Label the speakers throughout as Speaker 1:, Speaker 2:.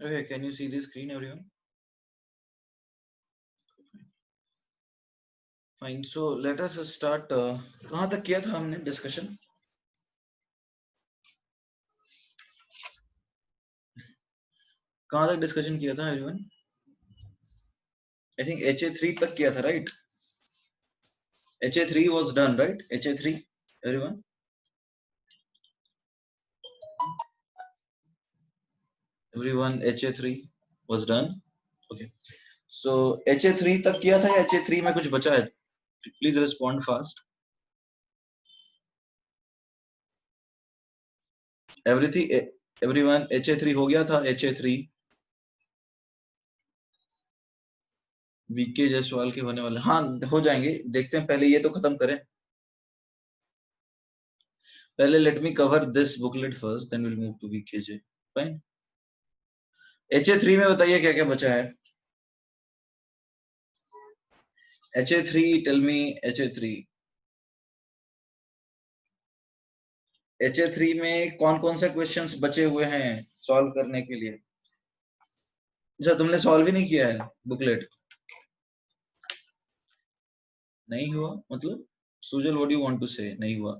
Speaker 1: Okay, can you see the screen, everyone? Fine. So let us start. कहाँ तक किया था हमने डिस्कशन? कहाँ तक डिस्कशन किया था everyone? I think HA3 तक किया था, right? HA3 was done, right? HA3, everyone? Everyone, HA3 was done. Okay. So HA3 तक किया था या HA3 में कुछ बचा है? Please respond fast. Everything, everyone, HA3 हो गया था? HA3 वीके जायसवाल के होने वाले, हाँ हो जाएंगे, देखते हैं, पहले ये तो खत्म करें। पहले let me cover this booklet first, then we'll move to VKJ. Fine. HA3 में बताइए क्या क्या बचा है? HA3, tell me HA3. HA3 में कौन कौन से क्वेश्चंस बचे हुए हैं सॉल्व करने के लिए? अच्छा, तुमने सॉल्व ही नहीं किया है बुकलेट? नहीं हुआ मतलब? Sujal, what do you want to say? नहीं हुआ?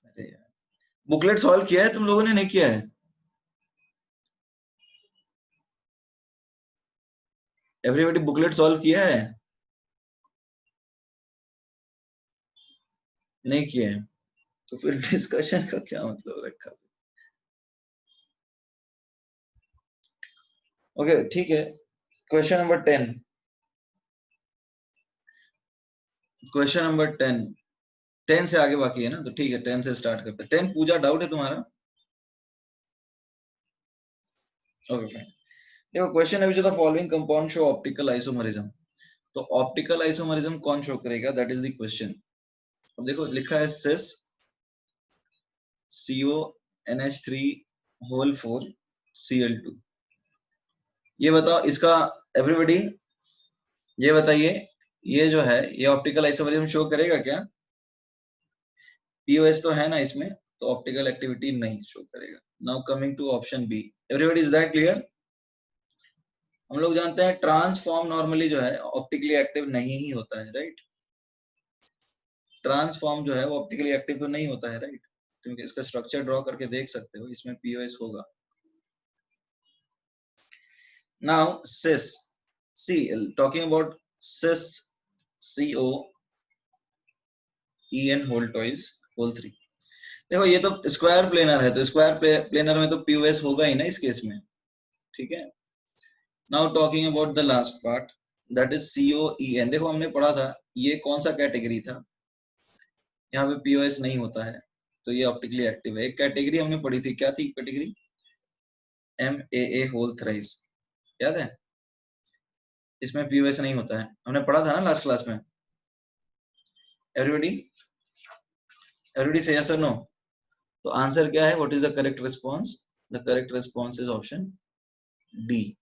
Speaker 1: अरे यार, बुकलेट सॉल्व किया है तुम लोगों ने? नहीं किया है? एवरीबॉडी बुकलेट सॉल्व किया है? नहीं किया है तो फिर डिस्कशन का क्या मतलब रखा? ओके, ठीक है। क्वेश्चन नंबर 10, क्वेश्चन नंबर 10, 10 से आगे बाकी है ना, तो ठीक है 10 से स्टार्ट करते हैं। 10 पूजा, डाउट है तुम्हारा? Okay fine. देखो क्वेश्चन है, which of the following compound show optical isomerism. तो ऑप्टिकल आइसोमरिज्म कौन शो करेगा, दैट इज द क्वेश्चन। अब देखो लिखा है सिस CONH3 होल 4 Cl2। ये बताओ इसका, एवरीबॉडी ये बताइए, ये जो है ये ऑप्टिकल आइसोमरिज्म शो करेगा क्या? POS तो है ना इसमें, तो ऑप्टिकल एक्टिविटी नहीं शो करेगा। Now coming to option B, everybody is that clear? हम लोग जानते हैं ट्रांसफॉर्म नॉर्मली जो है ऑप्टिकली एक्टिव नहीं ही होता है, राइट? ट्रांसफॉर्म जो है वो ऑप्टिकली एक्टिव तो नहीं होता है, राइट? क्योंकि इसका स्ट्रक्चर ड्रॉ करके देख सकते हो, इसमें POS होगा। Now cis, see talking about cis COEN whole twice whole 3। देखो ये तो स्क्वायर प्लेनर है, तो स्क्वायर प्लेनर में तो POS होगा ही ना इस केस में, ठीक है। Now talking about the last part, that is COEN। देखो हमने पढ़ा था ये कौन सा कैटेगरी था, यहाँ पे POS नहीं होता है, तो ये ऑप्टिकली एक्टिव है। एक कैटेगरी हमने पढ़ी थी, क्या थी कैटेगरी? MAA होल थ्राइस, याद है? इसमें POS नहीं होता है, हमने पढ़ा था ना लास्ट क्लास में। एवरीबॉडी, एवरीबॉडी से यस और नो? तो आंसर क्या है, what is the correct response? The correct response is option D.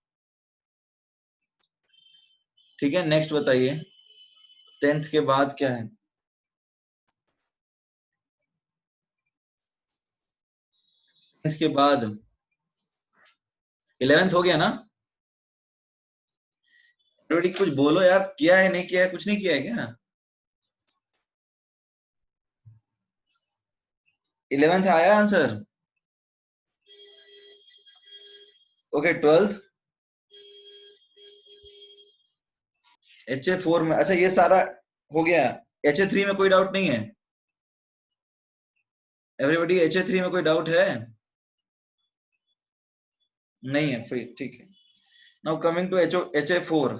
Speaker 1: ठीक है, नेक्स्ट बताइए 10th के बाद क्या है? 10th के बाद 11th हो गया ना? एवरीबॉडी कुछ बोलो यार, किया है नहीं किया है? कुछ नहीं किया है क्या? 11th आया आंसर? ओके, 12th HA4 में, अच्छा ये सारा हो गया। HA3 में कोई डाउट नहीं है? एवरीबॉडी HA3 में कोई डाउट है? नहीं है, फिर ठीक है। Now coming to HA4,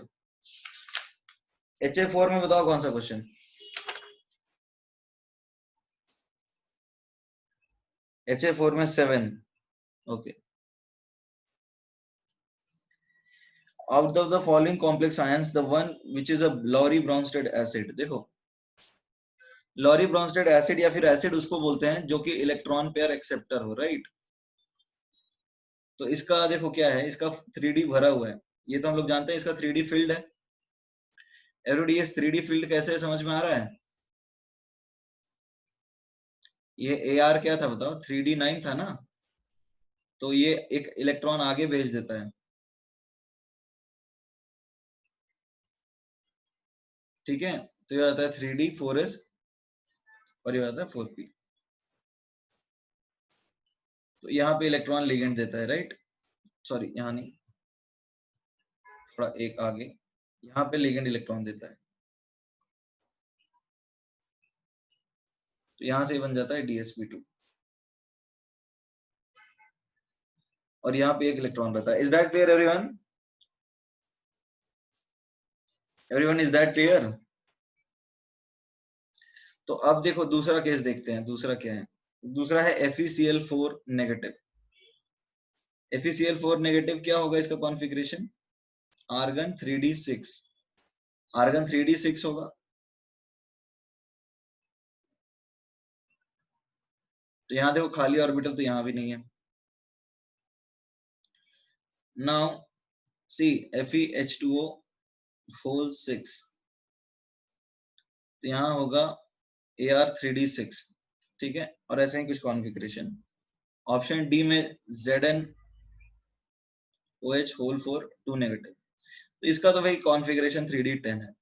Speaker 1: HA4 में बताओ कौन सा क्वेश्चन? HA4 में 7. Okay. Out of the following complex ions, the one which is a Lowry-Bronsted acid. देखो, Lowry-Bronsted acid या फिर एसिड उसको बोलते हैं जो कि इलेक्ट्रॉन पेयर एक्सेप्टर हो, राइट? तो इसका देखो क्या है, इसका 3D भरा हुआ है. ये तो हम लोग जानते हैं इसका 3D फील्ड है. एवरीबॉडी ये 3D फील्ड कैसे समझ में आ रहा है? ये AR क्या था बताओ? 3D9 था ना, तो ये एक इलेक्ट्रॉन आगे भेज देता है. ठीक है, तो ये आता है 3D4S और ये आता है 4P. तो यहाँ पे इलेक्ट्रॉन लिगेंड देता है, राइट? सॉरी, यहाँ नहीं, थोड़ा एक आगे, यहाँ पे लिगेंड इलेक्ट्रॉन देता है. तो यहाँ से बन जाता है DsP2 और यहाँ पे एक इलेक्ट्रॉन रहता है. Is that clear everyone? Everyone, is that clear? तो अब देखो दूसरा केस देखते हैं. दूसरा क्या है? दूसरा है FeCl4 नेगेटिव. FeCl4 नेगेटिव क्या होगा इसका configuration? Argon 3d6. Argon 3d6 होगा. तो यहाँ देखो खाली ऑर्बिटल तो यहाँ भी नहीं है. नाउ सी FeH2O होल 6, तो यहाँ होगा Ar3d6. ठीक है, और ऐसे ही कुछ कॉन्फ़िगरेशन. ऑप्शन डी में ZnOH होल 4 2 नेगेटिव. तो इसका तो भाई कॉन्फ़िगरेशन 3d10 है.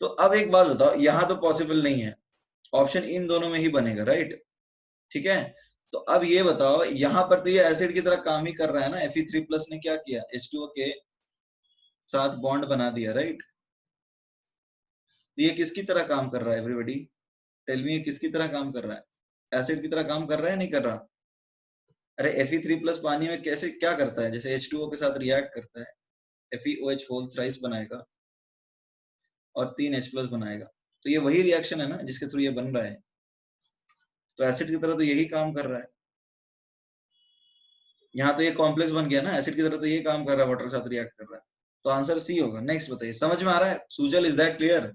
Speaker 1: तो अब एक बात बताओ, यहाँ तो पॉसिबल नहीं है, ऑप्शन इन दोनों में ही बनेगा, राइट? ठीक है, तो अब ये बताओ, यहाँ पर तो ये एसिड की तरह काम ही कर रहा है ना. Fe3+ ने क्या किया? H2O के साथ बॉन्ड बना दिया, राइट? तो ये किसकी तरह काम कर रहा है? एवरीबॉडी टेल मी, ये किसकी तरह काम कर रहा है? एसिड की तरह काम कर रहा है, नहीं कर रहा? अरे Fe3+ पानी में कैसे क्या करता है? जैसे H2O के साथ रिएक्ट करता है, FeOH होल थ्राइस बनाएगा और 3H+ बनाएगा. तो ये वही रिएक्शन है ना जिसके थ्रू ये बन रहा है. तो एसिड की तरह तो यही काम कर रहा है. यहाँ तो ये कॉम्प्लेक्स बन गया ना, एसिड की तरह तो ये काम कर रहा है, वाटर के साथ रिएक्ट कर रहा है. तो आंसर सी होगा. नेक्स्ट बताइए, समझ में आ रहा है? Sujal, is that clear?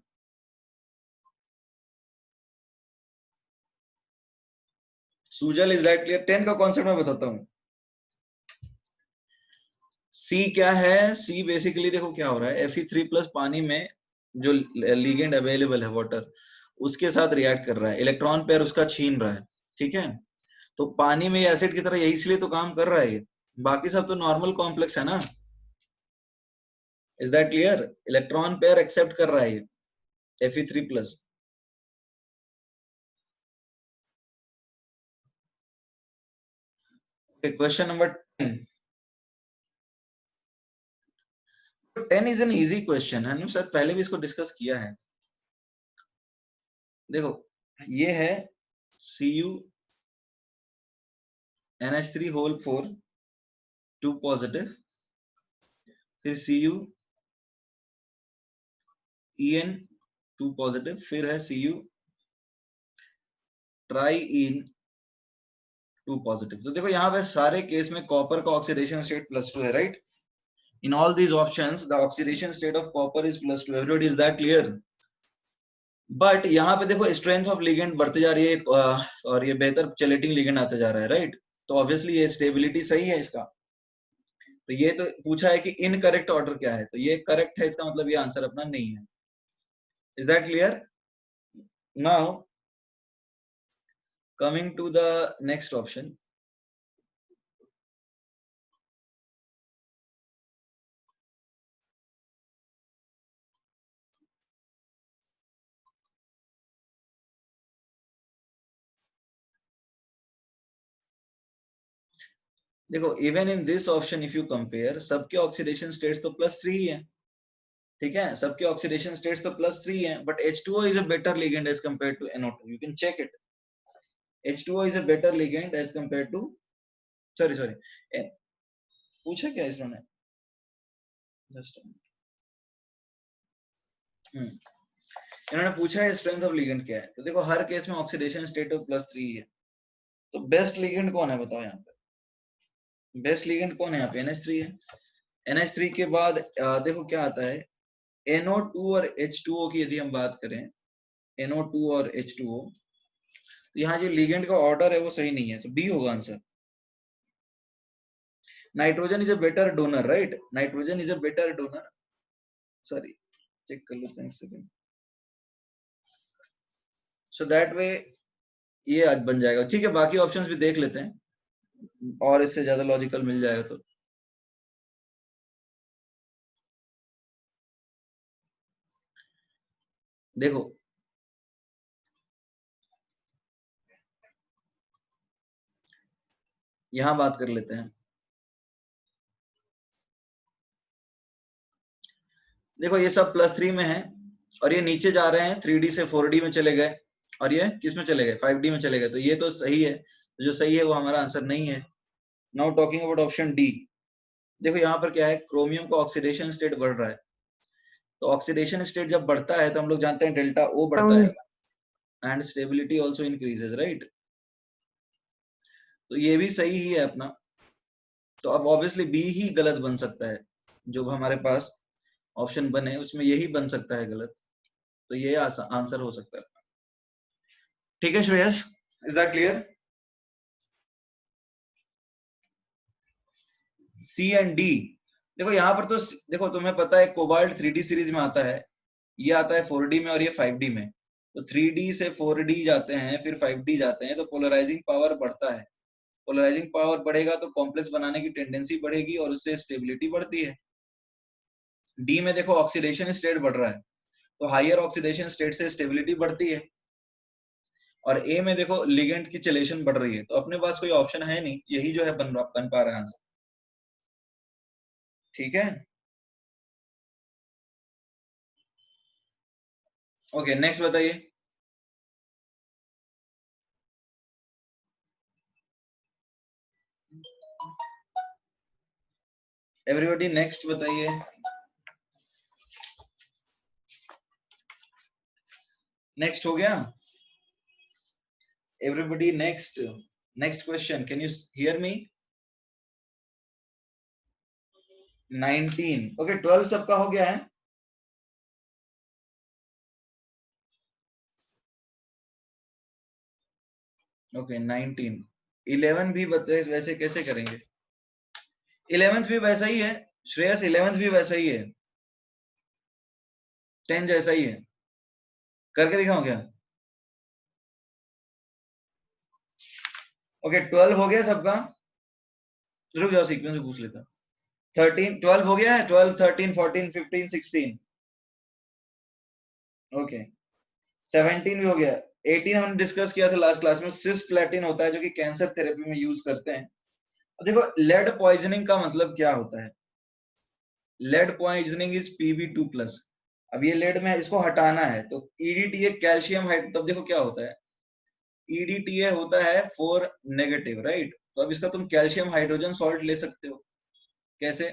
Speaker 1: Sujal, is that clear? 10 का कॉन्सेप्ट मैं बताता हूँ. सी क्या है? सी बेसिकली देखो क्या हो रहा है, Fe3+ पानी में जो लिगेंड अवेलेबल है वाटर, उसके साथ रिएक्ट कर रहा है, इलेक्ट्रॉन पेयर उसका छीन रहा है. ठीक है, तो पानी में एसिड की तरह यही इसलिए तो काम कर रहा है ये. बाकी सब तो नॉर्मल कॉम्प्लेक्स है ना. Is that clear? Electron pair accept कर रहा है ये Fe3+. Question number 10. 10 is an easy question. हमने शायद पहले भी इसको डिस्कस किया है. देखो ये है CuNH3 होल 4 2 पॉजिटिव, फिर CuEn 2 पॉजिटिव, फिर है Cu ट्राईइन 2 पॉजिटिव. तो देखो यहाँ पे सारे केस में कॉपर का ऑक्सीडेशन स्टेट +2 है, right? In all these options the oxidation state of copper is +2. Everybody, is that clear? But यहाँ पे देखो स्ट्रेंथ ऑफ लिगेंड बढ़ती जा रही है और ये बेहतर चैलेटिंग लिगेंड आता जा रहा है, राइट? तो ऑब्वियसली ये स्टेबिलिटी सही है इसका. तो ये तो पूछा है कि इनकरेक्ट ऑर्डर क्या है, तो ये करेक्ट है, इसका मतलब ये आंसर अपना नहीं है. Is that clear? Now coming to the next option. देखो even in this option if you compare, सबके ऑक्सीडेशन स्टेट्स तो +3 ही है. ठीक है, सबके ऑक्सीडेशन स्टेट्स तो +3 है, but H2O is a better ligand as compare to NO2. You can check it. H2O is a better ligand as compare to, sorry पूछा क्या इसने? जस्ट इन्होंने पूछा है स्ट्रेंथ ऑफ लिगेंड क्या है, तो देखो हर केस में ऑक्सीडेशन स्टेट ऑफ +3 है, तो बेस्ट लिगेंड कौन है बताओ यहाँ पे, बेस्ट लिगेंड कौन है यहाँ पे, NH3 है। NH3 के बाद देखो क्या आता है, NO2 और H2O की यदि हम बात करें, NO2 और H2O, तो यहाँ जो लिगेंड का ऑर्डर है वो सही नहीं है, सो बी होगा answer. Nitrogen is a better donor, right, nitrogen is a better donor, sorry check कर लेते हैं एक सेकंड, सो दैट वे ये आज बन जाएगा, ठीक है। बाकी ऑप्शंस भी देख लेते हैं और इससे ज्यादा लॉजिकल मिल जाएगा तो। देखो यहां बात कर लेते हैं, देखो ये सब +3 में है और ये नीचे जा रहे हैं 3D से 4D में चले गए, और ये किस में चले गए, 5D में चले गए, तो ये तो सही है, जो सही है वो हमारा आंसर नहीं है। Now talking about option D, देखो यहाँ पर क्या है, क्रोमियम का ऑक्सीडेशन स्टेट बढ़ रहा है, तो ऑक्सीडेशन स्टेट जब बढ़ता है तो हम लोग जानते हैं डेल्टा O बढ़ता है and stability also increases, right, तो ये भी सही ही है अपना, तो अब ऑब्वियसली बी ही गलत बन सकता है, जो हमारे पास ऑप्शन बने उसमें यही बन सकता है गलत, तो ये आंसर हो सकता है। ठीक है Shreyas, is that clear? C and D, देखो यहाँ पर तो देखो तुम्हें पता है कोबाल्ट 3D सीरीज में आता है, ये आता है 4D में और ये 5D में, तो 3D से 4D जाते हैं फिर 5D जाते हैं, तो पोलराइजिंग पावर बढ़ता है, पोलराइजिंग पावर बढ़ेगा तो कॉम्प्लेक्स बनाने की टेंडेंसी बढ़ेगी और उससे स्टेबिलिटी बढ़ती है। डी में देखो ऑक्सीडेशन स्टेट बढ़ रहा है, तो हायर ऑक्सीडेशन स्टेट से स्टेबिलिटी बढ़ती है, और ए में देखो लिगेंड की चलेशन बढ़ रही है, तो अपने पास कोई ऑप्शन है नहीं, यही जो है बन पा रहा है आंसर, ठीक है। ओके नेक्स्ट बताइए, एवरीबॉडी नेक्स्ट बताइए, नेक्स्ट हो गया, everybody next, next question, can you hear me? 19, okay 12 सबका हो गया है, ओके 19, 11 भी बताए वैसे कैसे करेंगे, 11th भी वैसा ही है श्रेयस, 11th भी वैसा ही है, 10 जैसा ही है, करके दिखाऊं क्या? ओके 12 हो गया सबका, रुक जाओ सीक्वेंस से पूछ लेता, 13 12 हो गया है, 12 13 14 15 16, ओके 17 भी हो गया, 18 हमने डिस्कस किया था लास्ट क्लास में, सिस्प्लेटिन होता है जो कि कैंसर थेरेपी में यूज करते हैं। देखो लेड पॉइजनिंग का मतलब क्या होता है, लेड पॉइजनिंग इज Pb2+, अब ये लेड में इसको हटाना है तो EDTA कैल्शियम हाइड, तब देखो क्या होता है, EDTA होता है 4 नेगेटिव, राइट, तो अब इसका तुम कैल्शियम हाइड्रोजन सॉल्ट ले सकते हो, कैसे,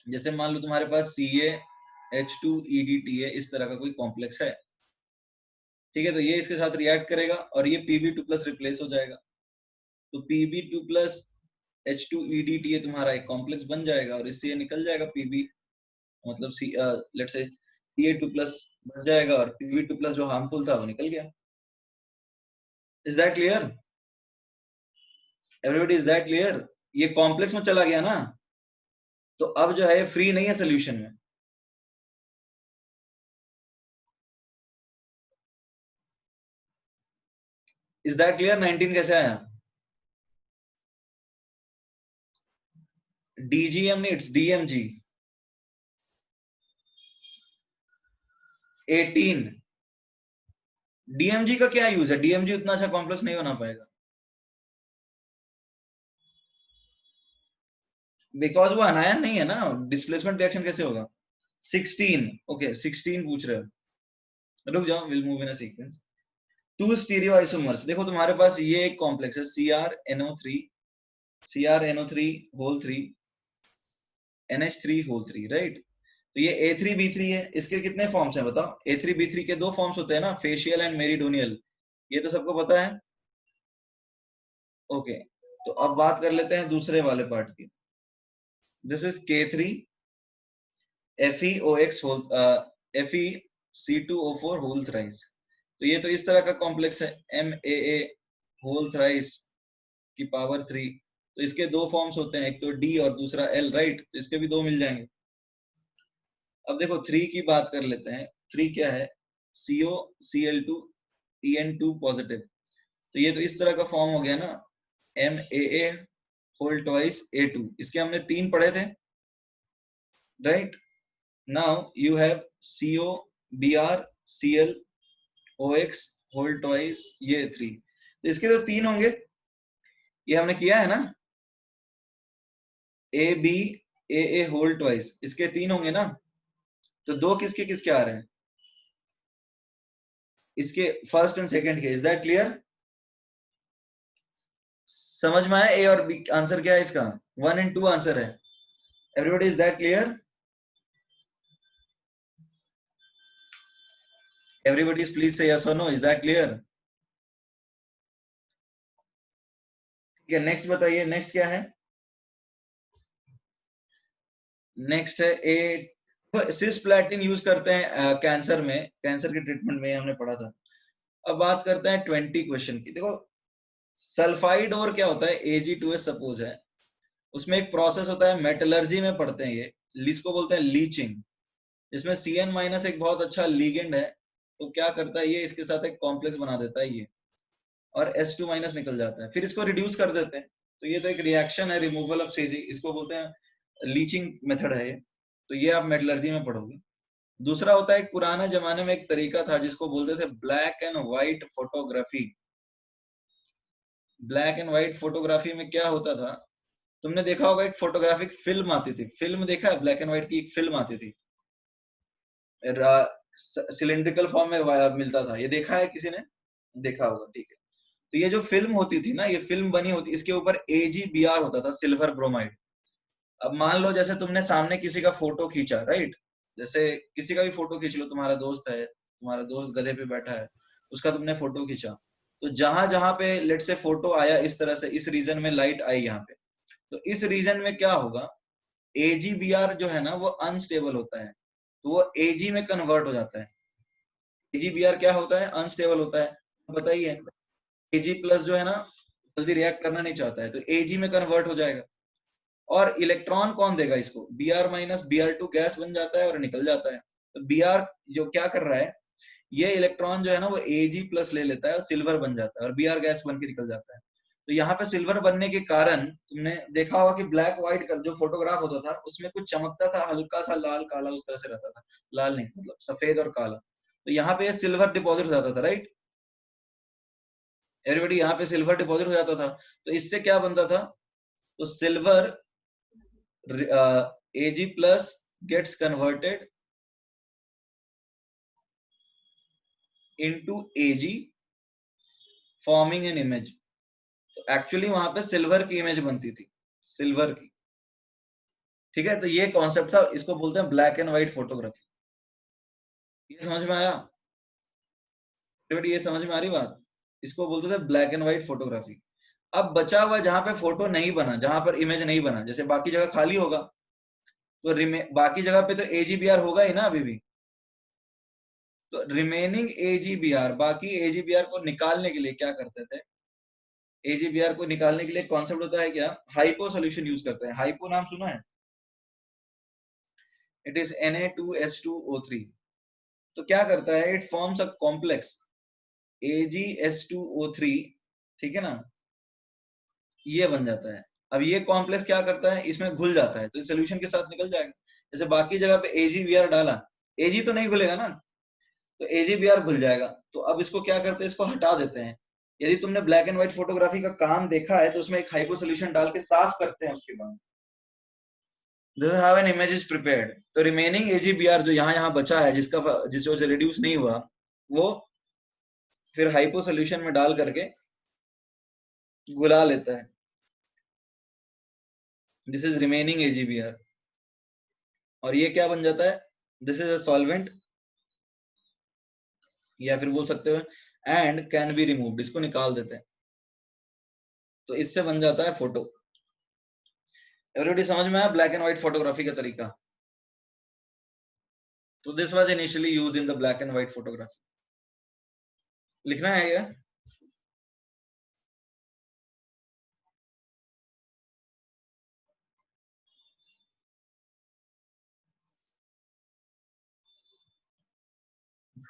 Speaker 1: जैसे मान लो तुम्हारे पास CaH2EDTA इस तरह का कोई कॉम्प्लेक्स है, ठीक है, तो ये इसके साथ रिएक्ट करेगा और ये Pb2+ रिप्लेस हो जाएगा, तो Pb2+ H2EDTA तुम्हारा एक कॉम्प्लेक्स बन जाएगा और इससे ये निकल जाएगा Pb, मतलब लेट्स से Ca2+ बन जाएगा और Pb2+ जो हार्मफुल था वो निकल गया। Is that clear everybody, is that clear? ये कॉम्प्लेक्स में चला गया ना, तो अब जो है फ्री नहीं है सोल्यूशन में, इज दैट क्लियर? 19 कैसे आया? DGM नहीं, इट्स DMG। 18 DMG का क्या यूज है, DMG उतना अच्छा कॉम्प्लेक्स नहीं बना पाएगा, बिकॉज वो अनायन नहीं है ना, डिस्प्लेसमेंट रिएक्शन कैसे होगा। 16, ओके 16 पूछ रहे हो, रुक जाओ, will move in a sequence. 2 stereo isomers, देखो तुम्हारे पास ये एक कॉम्प्लेक्स है CrNO3 whole 3, NH3 whole 3, right. तो ये A3B3 है, इसके कितने फॉर्म्स हैं बताओ? A3B3 के 2 फॉर्म्स होते हैं ना, फेशियल एंड मेरिडोनियल, ये तो सबको पता है। ओके, तो अब बात कर लेते हैं दूसरे वाले पार्ट की। This is K3 FeOX whole FeC2O4 whole thrice. तो ये तो इस तरह का कॉम्प्लेक्स है, MAA होल थ्राइस की पावर 3। तो इसके 2 फॉर्म्स होते हैं, एक तो D और दूसरा L, राइट। तो इसके भी 2 मिल जाएंगे। अब देखो 3 की बात कर लेते हैं। 3 क्या है? COCl2 TN2 positive. तो ये तो इस तरह का फॉर्म हो गया ना, MAA होल ट्वाइस A2। इसके हमने 3 पढ़े थे, right. Now you have COBrClOX whole twice ये 3। तो इसके तो 3 होंगे, ये हमने किया है ना। ABAA होल ट्वाइस, इसके 3 होंगे ना। तो 2 किसके किसके आ रहे हैं? इसके फर्स्ट एंड सेकंड के। Is that clear? समझ में आया? ए और बी आंसर क्या है इसका? 1 and 2 आंसर है। Everybody, is that clear? Everybody please से यस और नो, इज दैट क्लियर? ठीक है, नेक्स्ट बताइए, नेक्स्ट क्या है? नेक्स्ट है ए सिस्प्लैटिन यूज करते हैं कैंसर में, कैंसर के ट्रीटमेंट में, हमने पढ़ा था। अब बात करते हैं 20 क्वेश्चन की। देखो सल्फाइड और क्या होता है, Ag2S सपोज है, उसमें एक प्रोसेस होता है, मेटलर्जी में पढ़ते हैं ये, इसको बोलते हैं लीचिंग। इसमें Cn माइनस एक बहुत अच्छा लीगेंड है, तो क्या करता है ये, इसके साथ एक कॉम्प्लेक्स बना देता है ये, और S2 माइनस निकल जाता है, फिर इसको रिड्यूस कर देते हैं। तो ये तो एक रिएक्शन है, रिमूवल ऑफ Cz, इसको बोलते हैं लीचिंग मेथड है ये। तो ये आप मेटलर्जी में पढ़ोगे। दूसरा होता है, एक पुराने जमाने में एक तरीका था जिसको बोलते थे black and white photography. Black and white photography में क्या होता था, तुमने देखा होगा एक फोटोग्राफिक फिल्म आती थी, फिल्म देखा है, ब्लैक एंड व्हाइट की एक फिल्म आती थी, सिलिंड्रिकल फॉर्म में मिलता था, ये देखा है किसी ने? देखा होगा, ठीक है। तो ये जो फिल्म होती थी ना, ये फिल्म बनी होती, इसके ऊपर AgBr होता था, सिल्वर ब्रोमाइड। अब मान लो जैसे तुमने सामने किसी का फोटो खींचा, राइट, जैसे किसी का भी फोटो खींच लो, तुम्हारा दोस्त है, तुम्हारा दोस्त गधे पे बैठा है, उसका तुमने फोटो खींचा, तो जहां जहां पे लेट से फोटो आया, इस तरह से इस रीजन में लाइट आई यहाँ पे, तो इस रीजन में क्या होगा, AgBr जो है ना वो अनस्टेबल होता है, तो वो Ag में कन्वर्ट हो जाता है। AgBr क्या होता है? अनस्टेबल होता है, बताइए। Ag प्लस जो है ना जल्दी रिएक्ट करना नहीं चाहता है, तो Ag में कन्वर्ट हो जाएगा। और इलेक्ट्रॉन कौन देगा इसको? Br माइनस Br2 गैस बन जाता है और निकल जाता है। तो Br जो क्या कर रहा है, ये इलेक्ट्रॉन जो है ना वो Ag प्लस ले लेता है और सिल्वर बन जाता है, और Br गैस बन के निकल जाता है। तो यहाँ पे सिल्वर बनने के कारण तुमने देखा होगा कि ब्लैक व्हाइट का जो फोटोग्राफ होता था उसमें कुछ चमकता था, हल्का सा लाल काला उस तरह से रहता था, लाल नहीं मतलब सफेद और काला। तो यहाँ पे सिल्वर डिपॉजिट हो जाता था, राइट। एवरीबॉडी, यहाँ पे सिल्वर डिपॉजिट हो जाता था, तो इससे क्या बनता था, तो silver Ag plus gets converted into Ag forming an image। तो एक्चुअली वहां पे सिल्वर की इमेज बनती थी, सिल्वर की। ठीक है, तो ये कॉन्सेप्ट था, इसको बोलते हैं ब्लैक एंड व्हाइट फोटोग्राफी। ये समझ में आया? ये समझ में आ रही बात? इसको बोलते थे ब्लैक एंड व्हाइट फोटोग्राफी। अब बचा हुआ जहां पे फोटो नहीं बना, जहां पर इमेज नहीं बना, जैसे बाकी जगह खाली होगा, तो बाकी जगह पे तो AgBr होगा ही ना अभी भी। तो रिमेनिंग AgBr, बाकी AgBr को निकालने के लिए क्या करते थे, AgBr को निकालने के लिए कॉन्सेप्ट होता है क्या, हाइपो सोल्यूशन यूज करते हैं। हाइपो नाम सुना है? It is Na2S2O3। तो क्या करता है, it forms a complex AgS2O3, ठीक है ना, ये बन जाता है। अब ये कॉम्प्लेक्स क्या करता है, इसमें घुल जाता है, तो सोल्यूशन के साथ निकल जाएगा। जैसे बाकी जगह पे AgBr डाला, Ag तो नहीं घुलेगा ना, तो AgBr घुल जाएगा। तो अब इसको क्या करते हैं, इसको हटा देते हैं। यदि तुमने ब्लैक एंड व्हाइट फोटोग्राफी का काम देखा है तो उसमें एक हाइपो सोल्यूशन डाल के साफ करते हैं, उसके बाद this is how an image is prepared। तो रिमेनिंग AgBr जो यहाँ बचा है, जिस वजह से रिड्यूस नहीं हुआ, वो फिर हाइपो सोल्यूशन में डाल करके घुला लेता है। This is remaining AgBr। और ये क्या बन जाता है, दिस इज अ सॉल्वेंट, या फिर बोल सकते हो एंड कैन बी रिमूव्ड, इसको निकाल देते हैं, तो इससे बन जाता है फोटो। एवरीबॉडी समझ में आया ब्लैक एंड व्हाइट फोटोग्राफी का तरीका? तो this was initially used in the black and white photography. लिखना है क्या?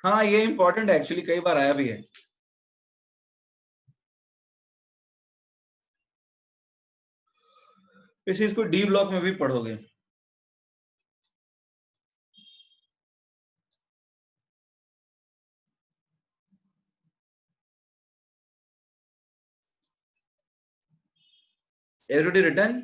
Speaker 1: हाँ ये इंपॉर्टेंट है एक्चुअली, कई बार आया भी है। इस चीज को डी ब्लॉक में भी पढ़ोगे। Everybody written?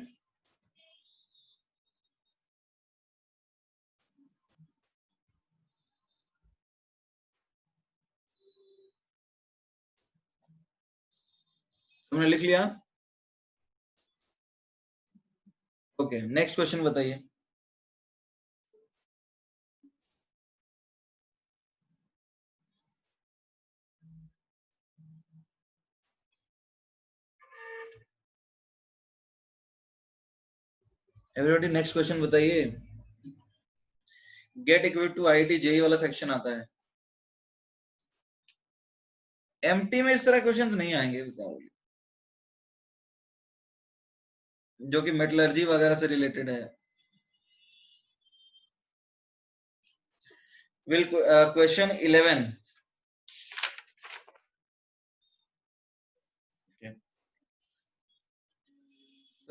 Speaker 1: तुमने लिख लिया? ओके नेक्स्ट क्वेश्चन बताइए। एवरीबॉडी नेक्स्ट क्वेश्चन बताइए। Gate equip to IIT JEE वाला सेक्शन आता है। एमटी में इस तरह क्वेश्चंस नहीं आएंगे, बताओ, जो कि मेटलर्जी वगैरह से रिलेटेड है। Will question 11।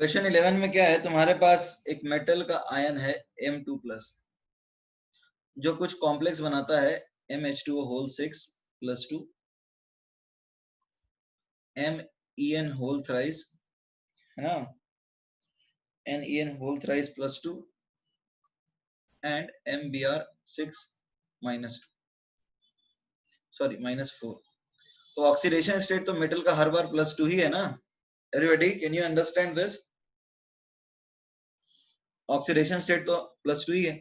Speaker 1: क्वेश्चन 11 में क्या है, तुम्हारे पास एक मेटल का आयन है M2+, जो कुछ कॉम्प्लेक्स बनाता है MH2O whole 6 plus 2, MEN whole thrice, है ना, NEN whole thrice plus 2 and MBr6 minus 2, sorry minus 4। तो ऑक्सीडेशन स्टेट तो मेटल का हर बार प्लस 2 ही है ना। Everybody can you understand this? Oxidation state तो प्लस 2 ही है।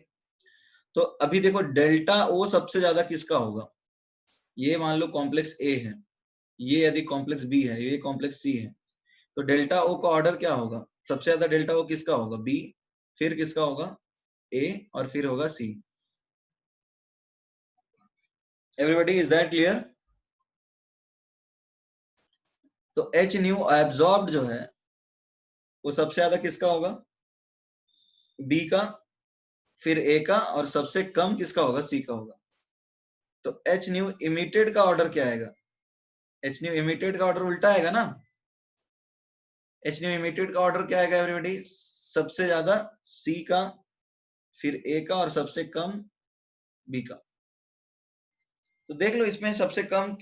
Speaker 1: तो अभी देखो डेल्टा ओ सबसे ज्यादा किसका होगा, ये मान लो कॉम्प्लेक्स ए है, ये यदि कॉम्प्लेक्स बी है, ये कॉम्प्लेक्स सी है, तो डेल्टा ओ का ऑर्डर क्या होगा, सबसे ज्यादा डेल्टा ओ किसका होगा, बी, फिर किसका होगा, ए, और फिर होगा C. Everybody is that clear? तो एच न्यू एब्जॉर्ब्ड जो है वो सबसे ज्यादा किसका होगा, बी का, फिर ए का, और सबसे कम किसका होगा, सी का होगा। तो एच न्यू इमिटेड का ऑर्डर क्या आएगा, एच न्यू इमिटेड का ऑर्डर उल्टा आएगा ना। एच न्यू इमिटेड का ऑर्डर क्या आएगा एवरीबॉडी, सबसे ज्यादा सी का, फिर ए का, और सबसे कम बी का। तो देख लो इसमें सबसे कम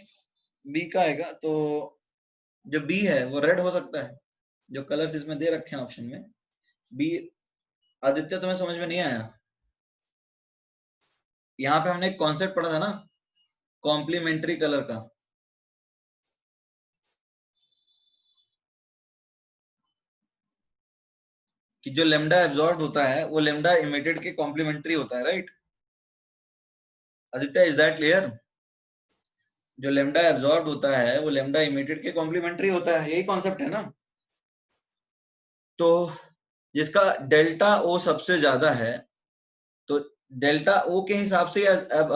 Speaker 1: बी का आएगा, तो जो बी है वो रेड हो सकता है, जो कलर्स इसमें दे रखे हैं ऑप्शन में। बी, आदित्य तुम्हें समझ में नहीं आया? यहाँ पे हमने एक कॉन्सेप्ट पढ़ा था ना, कॉम्प्लीमेंट्री कलर का। कि जो लेमडा एब्जॉर्ब होता है वो लेमडा इमिटेड के कॉम्प्लीमेंट्री होता है, right? Aditya is that clear? जो लेमडा एब्जॉर्ब होता है वो लेमडा इमिटेड के कॉम्प्लीमेंट्री होता है, यही कॉन्सेप्ट है ना। तो जिसका डेल्टा ओ सबसे ज्यादा है, तो डेल्टा ओ के हिसाब से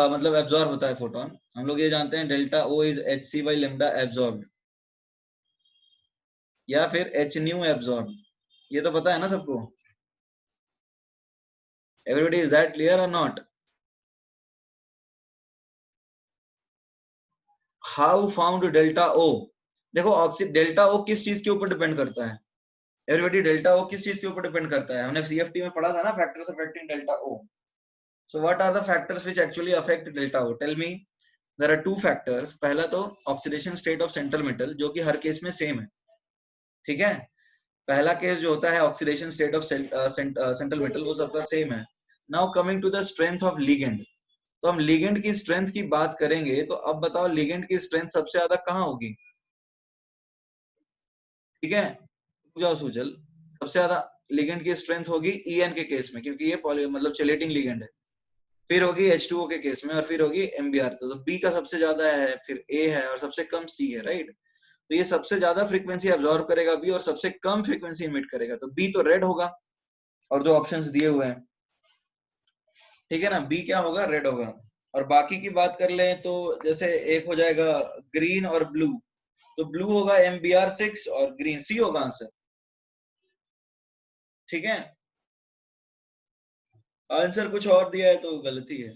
Speaker 1: मतलब एब्जॉर्ब होता है फोटोन। हम लोग ये जानते हैं delta O is H C by lambda absorb, या फिर एच न्यू एब्जॉर्ब, ये तो पता है ना सबको। एवरीबॉडी इज दैट क्लियर और नॉट? हाउ फाउंड डेल्टा ओ? देखो ऑक्सी डेल्टा ओ किस चीज के ऊपर डिपेंड करता है, एवरीबॉडी डेल्टा ओ किस चीज के ऊपर डिपेंड करता है, हमने सीएफटी में पढ़ा था ना, factors affecting delta O. So what are the factors which actually affect delta O, tell me. There are two factors, पहला तो oxidation state of central metal, जो कि हर केस में सेम है, ठीक है। पहला केस जो होता है oxidation state of central metal, वो सबका सेम है। Now coming to the strength of ligand, तो हम लिगेंड की स्ट्रेंथ की बात करेंगे, तो अब बताओ लिगेंड की स्ट्रेंथ सबसे ज्यादा कहाँ होगी, ठीक है? जाओ सुजल, सबसे ज्यादा लिगेंड की स्ट्रेंथ होगी EN के केस में, क्योंकि ये मतलब चेलेटिंग लिगेंड है। फिर होगी H2O के केस में, और फिर होगी MBR। तो B का सबसे ज्यादा है, फिर A है, और सबसे कम C है, राइट। तो ये सबसे ज्यादा फ्रीक्वेंसी अब्सॉर्ब करेगा B, और सबसे कम फ्रीक्वेंसी इमिट करेगा, तो B तो रेड होगा, और जो ऑप्शंस दिए हुए हैं, ठीक है ना, B क्या होगा, रेड होगा। और बाकी की बात कर लें तो जैसे एक हो जाएगा ग्रीन और ब्लू, तो ब्लू होगा MBR6 और ग्रीन C होगा आंसर, ठीक है। आंसर कुछ और दिया है तो गलती है।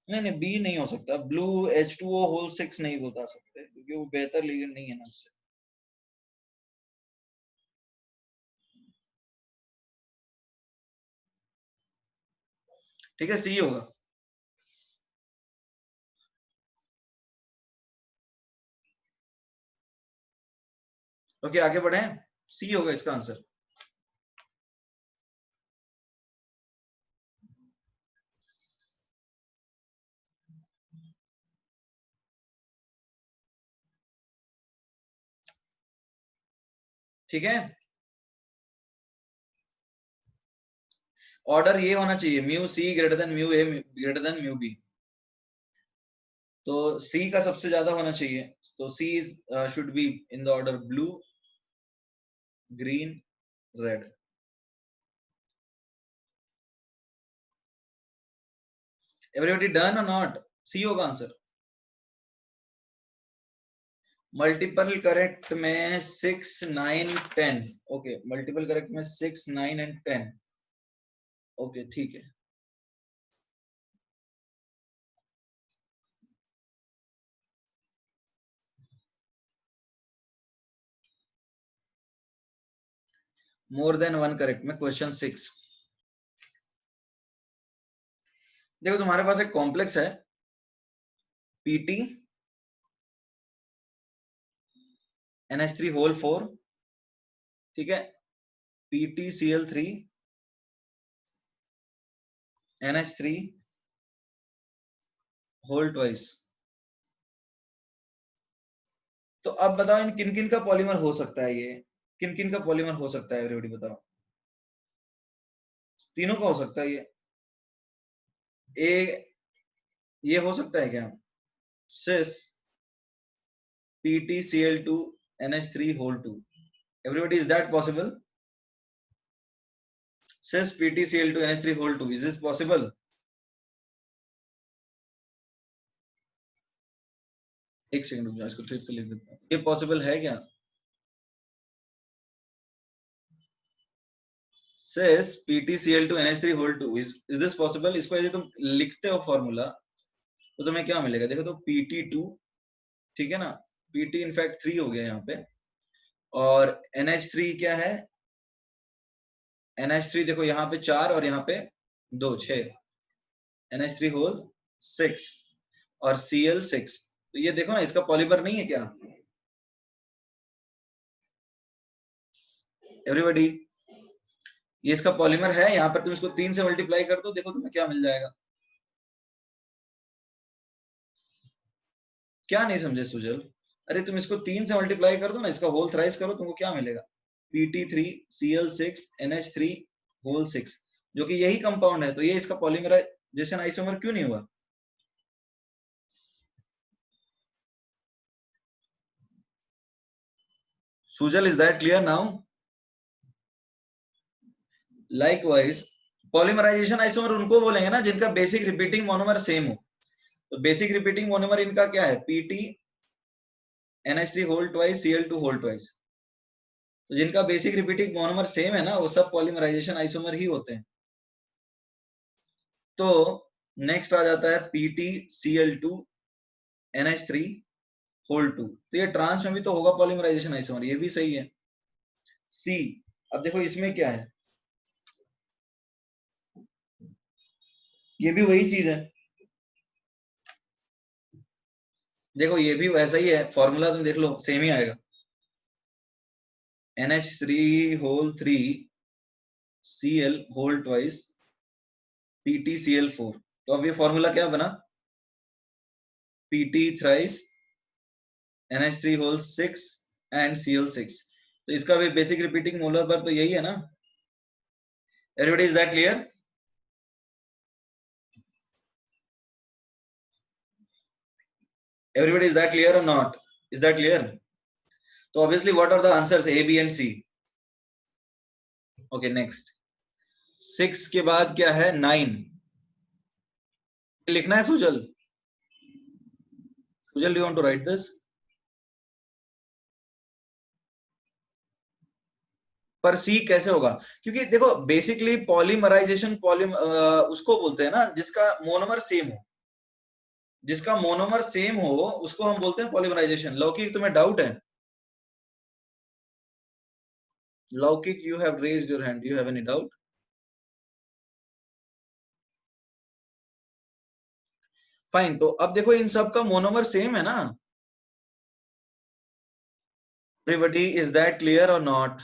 Speaker 1: नहीं नहीं, बी नहीं हो सकता, ब्लू H2O होल 6 नहीं बता सकते, क्योंकि वो बेहतर लिगेंड नहीं है ना उससे। ठीक है, सी होगा। ओके, आगे बढ़े, सी होगा इसका आंसर। ठीक है, ऑर्डर ये होना चाहिए, mu C greater than mu A greater than mu B. तो सी का सबसे ज्यादा होना चाहिए, तो C should be in the order blue, green, red. Everybody done और नॉट? सी होगा आंसर। मल्टीपल करेक्ट में 6, 9, 10। ओके, मल्टीपल करेक्ट में 6, 9 एंड 10। ओके, ठीक है। मोर देन वन करेक्ट में क्वेश्चन 6। देखो तुम्हारे पास एक कॉम्प्लेक्स है PT NH3 होल 4, ठीक है, PTCl3 NH3 होल ट्वाइस। तो अब बताओ इन किन किन का पॉलीमर हो सकता है, ये किन किन का पॉलीमर हो सकता है, एवरीबॉडी बताओ। तीनों का हो सकता है ये हो सकता है क्या, cis PTCl2 NH3 whole 2। Everybody, is that possible? Cis PTCl2 NH3 whole 2, is this possible? एक सेकंड रुक जाओ, इसको फिर से लिख देता हूँ, ये पॉसिबल है क्या? says PTCl2 NH3 whole 2, is this possible? इसको यदि तुम लिखते हो फॉर्मूला तो तुम्हें क्या मिलेगा, देखो तो PT2, ठीक है ना, PT इनफैक्ट 3 हो गया यहाँ पे, और NH3 क्या है, NH3 देखो यहाँ पे 4 और यहाँ पे 2, 6, NH3 होल 6 और Cl6। तो ये देखो ना, इसका पॉलीमर नहीं है क्या एवरीबॉडी? ये इसका पॉलीमर है, यहाँ पर तुम इसको 3 से मल्टीप्लाई कर दो, देखो तुम्हें क्या मिल जाएगा। क्या नहीं समझे सुजल? अरे तुम इसको 3 से मल्टीप्लाई कर दो ना, इसका होल थ्राइस करो, तुमको क्या मिलेगा, PT3 Cl6 NH3 होल 6, जो कि यही कंपाउंड है। तो ये इसका पॉलीमराइजेशन आइसोमर क्यों नहीं हुआ? Sujal, is that clear now? Likewise polymerization isomer उनको बोलेंगे ना जिनका बेसिक रिपीटिंग मोनोमर सेम हो। तो बेसिक रिपीटिंग मोनोमर इनका क्या है, PT NH3 whole twice Cl2 whole twice. तो जिनका बेसिक रिपीटिंग मोनोमर सेम है ना, वो सब पॉलीमराइजेशन आइसोमर ही होते हैं। तो नेक्स्ट आ जाता है PTCl2 NH3 होल 2। तो ये ट्रांस में भी तो होगा पॉलीमराइजेशन आइसोमर, ये भी सही है। सी, अब देखो इसमें क्या है, ये भी वही चीज है। देखो ये भी वैसा ही है, फॉर्मूला तुम देख लो, सेम ही आएगा, NH3 whole 3 Cl whole twice PTCl4। तो अब ये फॉर्मूला क्या बना, PT thrice NH3 whole 6 and Cl6। तो इसका भी बेसिक रिपीटिंग मोलर पर तो यही है ना। Everybody is that clear? Everybody is that clear or not? Is that clear? So obviously what are the answers A, B and C? Okay, next 6 के बाद क्या है 9 लिखना है Sujal? Sujal, do you want to write this? पर C कैसे होगा? क्योंकि देखो बेसिकली पॉलीमराइजेशन उसको बोलते हैं ना जिसका मोनोमर सेम हो। जिसका मोनोमर सेम हो उसको हम बोलते हैं पॉलीमराइजेशन। लौकिक तुम्हें डाउट है? लौकिक, you have raised your hand. Do you have any doubt? Fine, तो अब देखो इन सब का मोनोमर सेम है ना। Everybody, is that clear or not?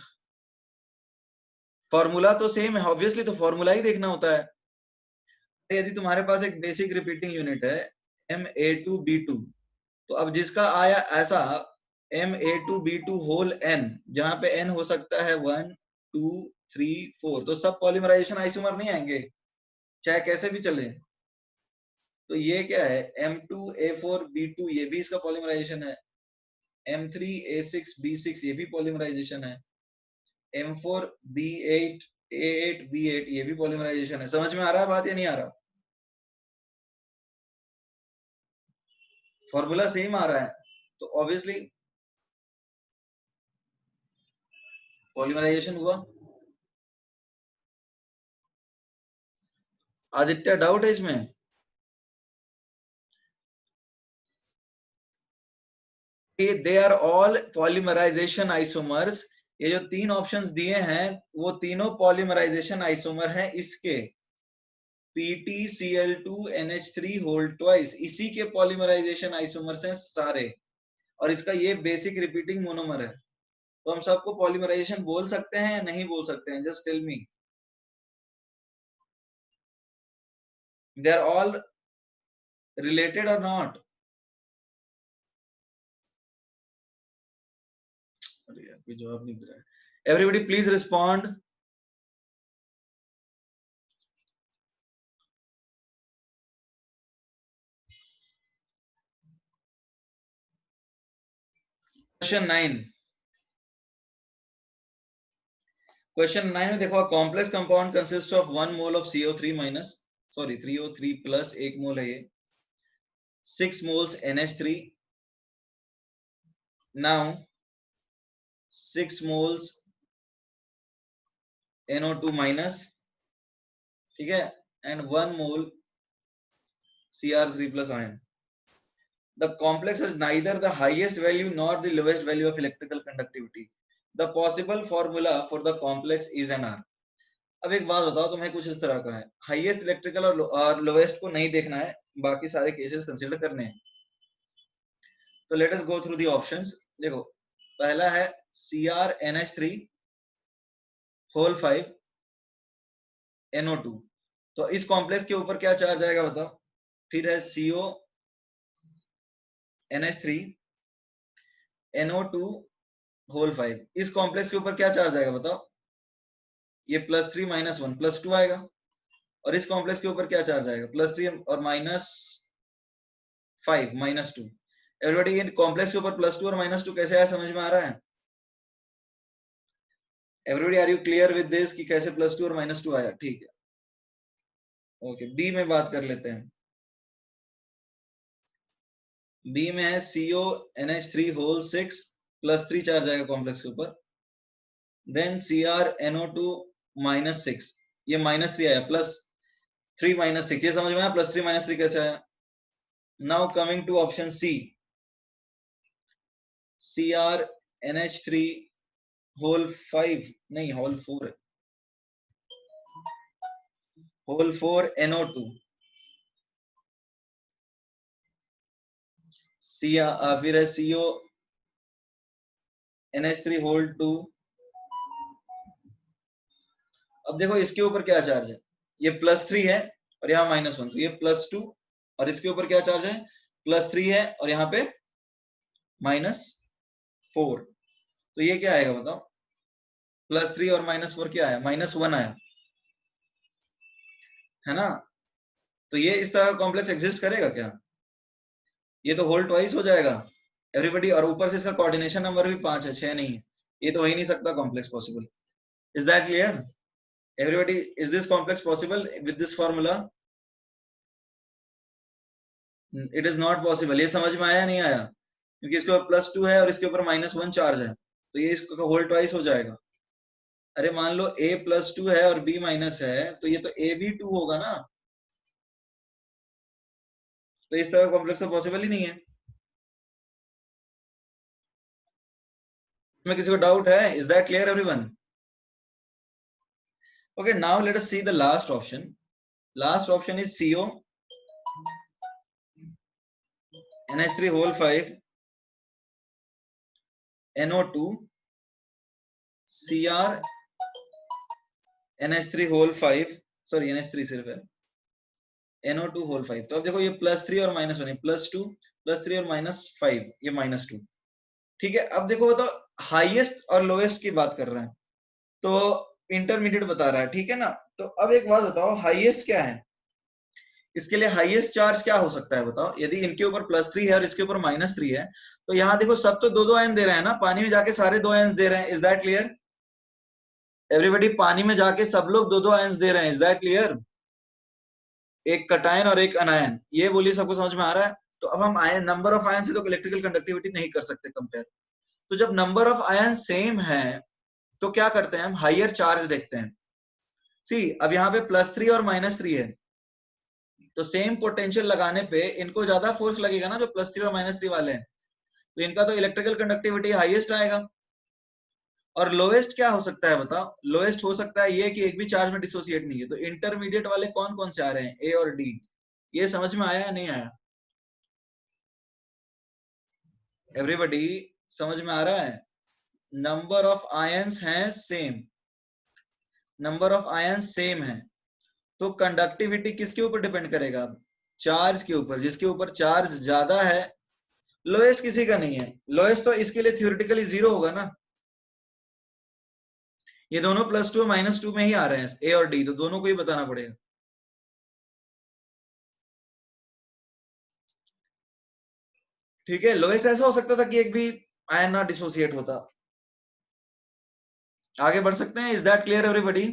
Speaker 1: Formula तो सेम है ऑब्वियसली, तो फॉर्मूला ही देखना होता है। यदि तुम्हारे पास एक बेसिक रिपीटिंग यूनिट है Ma2B2, तो अब जिसका आया ऐसा Ma2B2 होल n, जहां पे n हो सकता है 1 2 3 4, तो सब पॉलीमराइजेशन आइसोमर नहीं आएंगे चाहे कैसे भी चले। तो ये क्या है M2A4B2, ये भी इसका पॉलीमराइजेशन है। M3A6B6 ये भी पॉलीमराइजेशन है। M4B8A8B8 ये भी पॉलीमराइजेशन है। समझ में आ रहा है बात या नहीं आ रहा? फॉर्मूला सेम आ रहा है तो ऑब्वियसली पॉलीमराइजेशन हुआ। आदित्य डाउट है इसमें? They are all polymerisation isomers. ये जो तीन ऑप्शंस दिए हैं वो तीनों पॉलीमराइजेशन आइसोमर हैं इसके। PtCl2NH3 होल ट्वाइस, इसी के पॉलीमराइजेशन आइसोमर्स हैं सारे, और इसका ये बेसिक रिपीटिंग मोनोमर है। तो हम सबको पॉलीमराइजेशन बोल सकते हैं या नहीं बोल सकते हैं? Just tell me. They are all related or not? अरे यार कोई जवाब नहीं दे रहा है। Everybody please respond. Question 9। Question 9 में देखो, complex compound consist of 1 mole of CO3 minus, sorry 3O3 plus 1 mole है ये, 6 moles NH3, now 6 moles NO2 minus, ठीक है, and 1 mole Cr3 plus ion. The complex has neither the highest value nor the lowest value of electrical conductivity. The possible formula for the complex is Nr. अब एक बात बताओ, तुम्हें कुछ इस तरह का है, हाईएस्ट इलेक्ट्रिकल और लोवेस्ट को नहीं देखना है, बाकी सारे केसेस कंसीडर करने हैं। तो let us go through the options. देखो पहला है CrNH3 होल 5 NO2, तो इस कॉम्प्लेक्स के ऊपर क्या चार्ज आएगा बताओ। फिर है CONH3 NO2 होल 5, इस कॉम्प्लेक्स के ऊपर क्या चार्ज आएगा बताओ। ये +3 -1 +2 आएगा, और इस कॉम्प्लेक्स के ऊपर क्या चार्ज आएगा, +3 और -5 -2। एवरीबॉडी ये कॉम्प्लेक्स के ऊपर +2 और -2 कैसे आया, समझ में आ रहा है? Everybody are you clear with this कि कैसे +2 और -2 आया? ठीक है, ओके। बी में बात कर लेते हैं। बी में है CONH3 होल 6 +3 चार्ज आएगा कॉम्प्लेक्स के ऊपर, देन CrNO2 -6, ये -3 आया, +3 -6, ये समझ में आया +3 -3 कैसे आया। Now coming to option C, CrNH3 whole 5 नहीं होल 4 है, होल 4 NO2, फिर है CONH3 होल 2। अब देखो इसके ऊपर क्या चार्ज है, ये +3 है और यहाँ -1, तो ये +2, और इसके ऊपर क्या चार्ज है, +3 है और यहाँ पे -4, तो ये क्या आएगा बताओ? +3 और -4 क्या आया? -1 आया, है ना? तो ये इस तरह का कॉम्प्लेक्स एग्जिस्ट करेगा क्या? ये तो होल ट्वाइस हो जाएगा एवरीबॉडी, और ऊपर से इसका कोऑर्डिनेशन नंबर भी 5 है, 6 नहीं है। ये तो हो ही नहीं सकता complex possible. Is that clear everybody? Is this complex possible with this formula? It is not possible. ये समझ में आया नहीं आया? क्योंकि इसके ऊपर +2 है और इसके ऊपर -1 चार्ज है, तो ये इसका होल ट्वाइस हो जाएगा। अरे मान लो a +2 है और b माइनस है, तो ये तो a भी 2 होगा ना, तो इस तरह कॉम्प्लेक्स तो पॉसिबल ही नहीं है। इसमें किसी को डाउट है? Is that clear everyone? Okay, now let us see the last option. Last option is CO NH3 whole 5 NO2 CR NH3 whole 5, sorry NH3 सिर्फ है, NO2 whole 5। तो अब देखो ये +3 और -1 है, +2 +3 और -5, ये -2। ठीक है, अब देखो बताओ हाईएस्ट और लोएस्ट की बात कर रहे हैं, तो इंटरमीडिएट बता रहा है, ठीक है ना? तो अब एक बात बताओ, हाईएस्ट क्या है? इसके लिए हाईएस्ट चार्ज क्या हो सकता है बताओ? यदि इनके ऊपर +3 है और इसके ऊपर -3 है, तो यहाँ देखो सब तो 2-2 आयन दे रहे हैं ना, पानी में जाके सारे 2 आयन दे रहे हैं। Is that clear everybody? पानी में जाके सब लोग 2-2 आयन दे रहे हैं। Is that clear? एक कटायन और एक अनायन, ये बोलिए सबको समझ में आ रहा है? तो अब हम आयन नंबर ऑफ आयन से तो इलेक्ट्रिकल कंडक्टिविटी नहीं कर सकते कंपेयर, तो जब नंबर ऑफ आयन सेम है तो क्या करते हैं हम? हाइयर चार्ज देखते हैं। सी अब यहाँ पे +3 और -3 है, तो सेम पोटेंशियल लगाने पे इनको ज्यादा फोर्स लगेगा ना, जो +3 और -3 वाले हैं, तो इनका तो इलेक्ट्रिकल कंडक्टिविटी हाईएस्ट आएगा। और लोएस्ट क्या हो सकता है बताओ? लोएस्ट हो सकता है ये कि एक भी चार्ज में डिसोसिएट नहीं है। तो इंटरमीडिएट वाले कौन कौन से आ रहे हैं? ए और डी। ये समझ में आया या नहीं आया एवरीबॉडी? समझ में आ रहा है? नंबर ऑफ आयंस हैं same, number of ions same है, तो कंडक्टिविटी किसके ऊपर डिपेंड करेगा? चार्ज के ऊपर। जिसके ऊपर चार्ज ज्यादा है, लोएस्ट किसी का नहीं है, लोएस्ट तो इसके लिए थ्योरेटिकली 0 होगा ना। ये दोनों +2 और -2 में ही आ रहे हैं, ए और डी, तो दोनों को ही बताना पड़ेगा। ठीक है, लोएस्ट ऐसा हो सकता था कि एक भी आयन ना डिसोसिएट होता। आगे बढ़ सकते हैं? Is that clear everybody?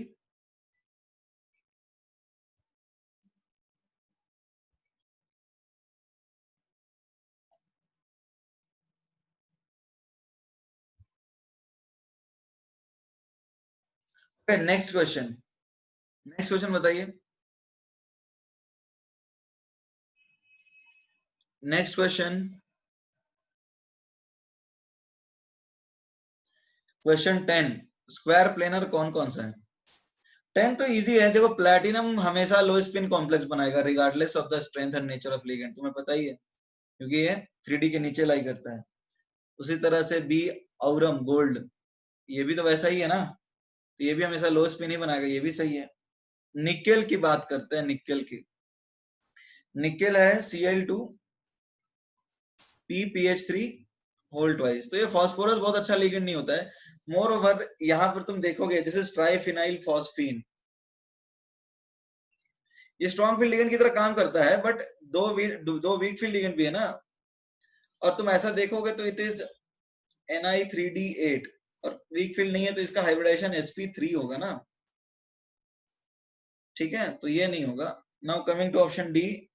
Speaker 1: Next question, next question बताइए। Next question, question 10, square planar कौन कौन सा है? 10 तो इजी है, देखो प्लैटिनम हमेशा लो स्पिन कॉम्प्लेक्स बनाएगा regardless of the strength and nature of ligand, तुम्हें पता ही है, क्योंकि ये 3D के नीचे लाई करता है। उसी तरह से बी औरम गोल्ड, ये भी तो वैसा ही है ना, तो ये भी हमेशा लो स्पिन ही बनाएगा, ये भी सही है। निकेल की बात करते हैं, निकेल की। निकेल है Cl2 PPH3 होल ट्वाइस। तो ये फास्फोरस बहुत अच्छा लिगेंड नहीं होता है। मोर ओवर यहाँ पर तुम देखोगे दिस इज ट्राइफिनाइल फॉस्फीन, ये स्ट्रॉन्ग फील्ड लिगेंड की तरह काम करता है, बट दो वीक फील्ड लिगेंड भी है ना। और तुम ऐसा देखोगे तो इट इज Ni3D8, और वीक फील्ड नहीं है तो इसका हाइब्रिडाइजेशन sp3 होगा ना। ठीक है, तो ये नहीं होगा। Now coming to option D,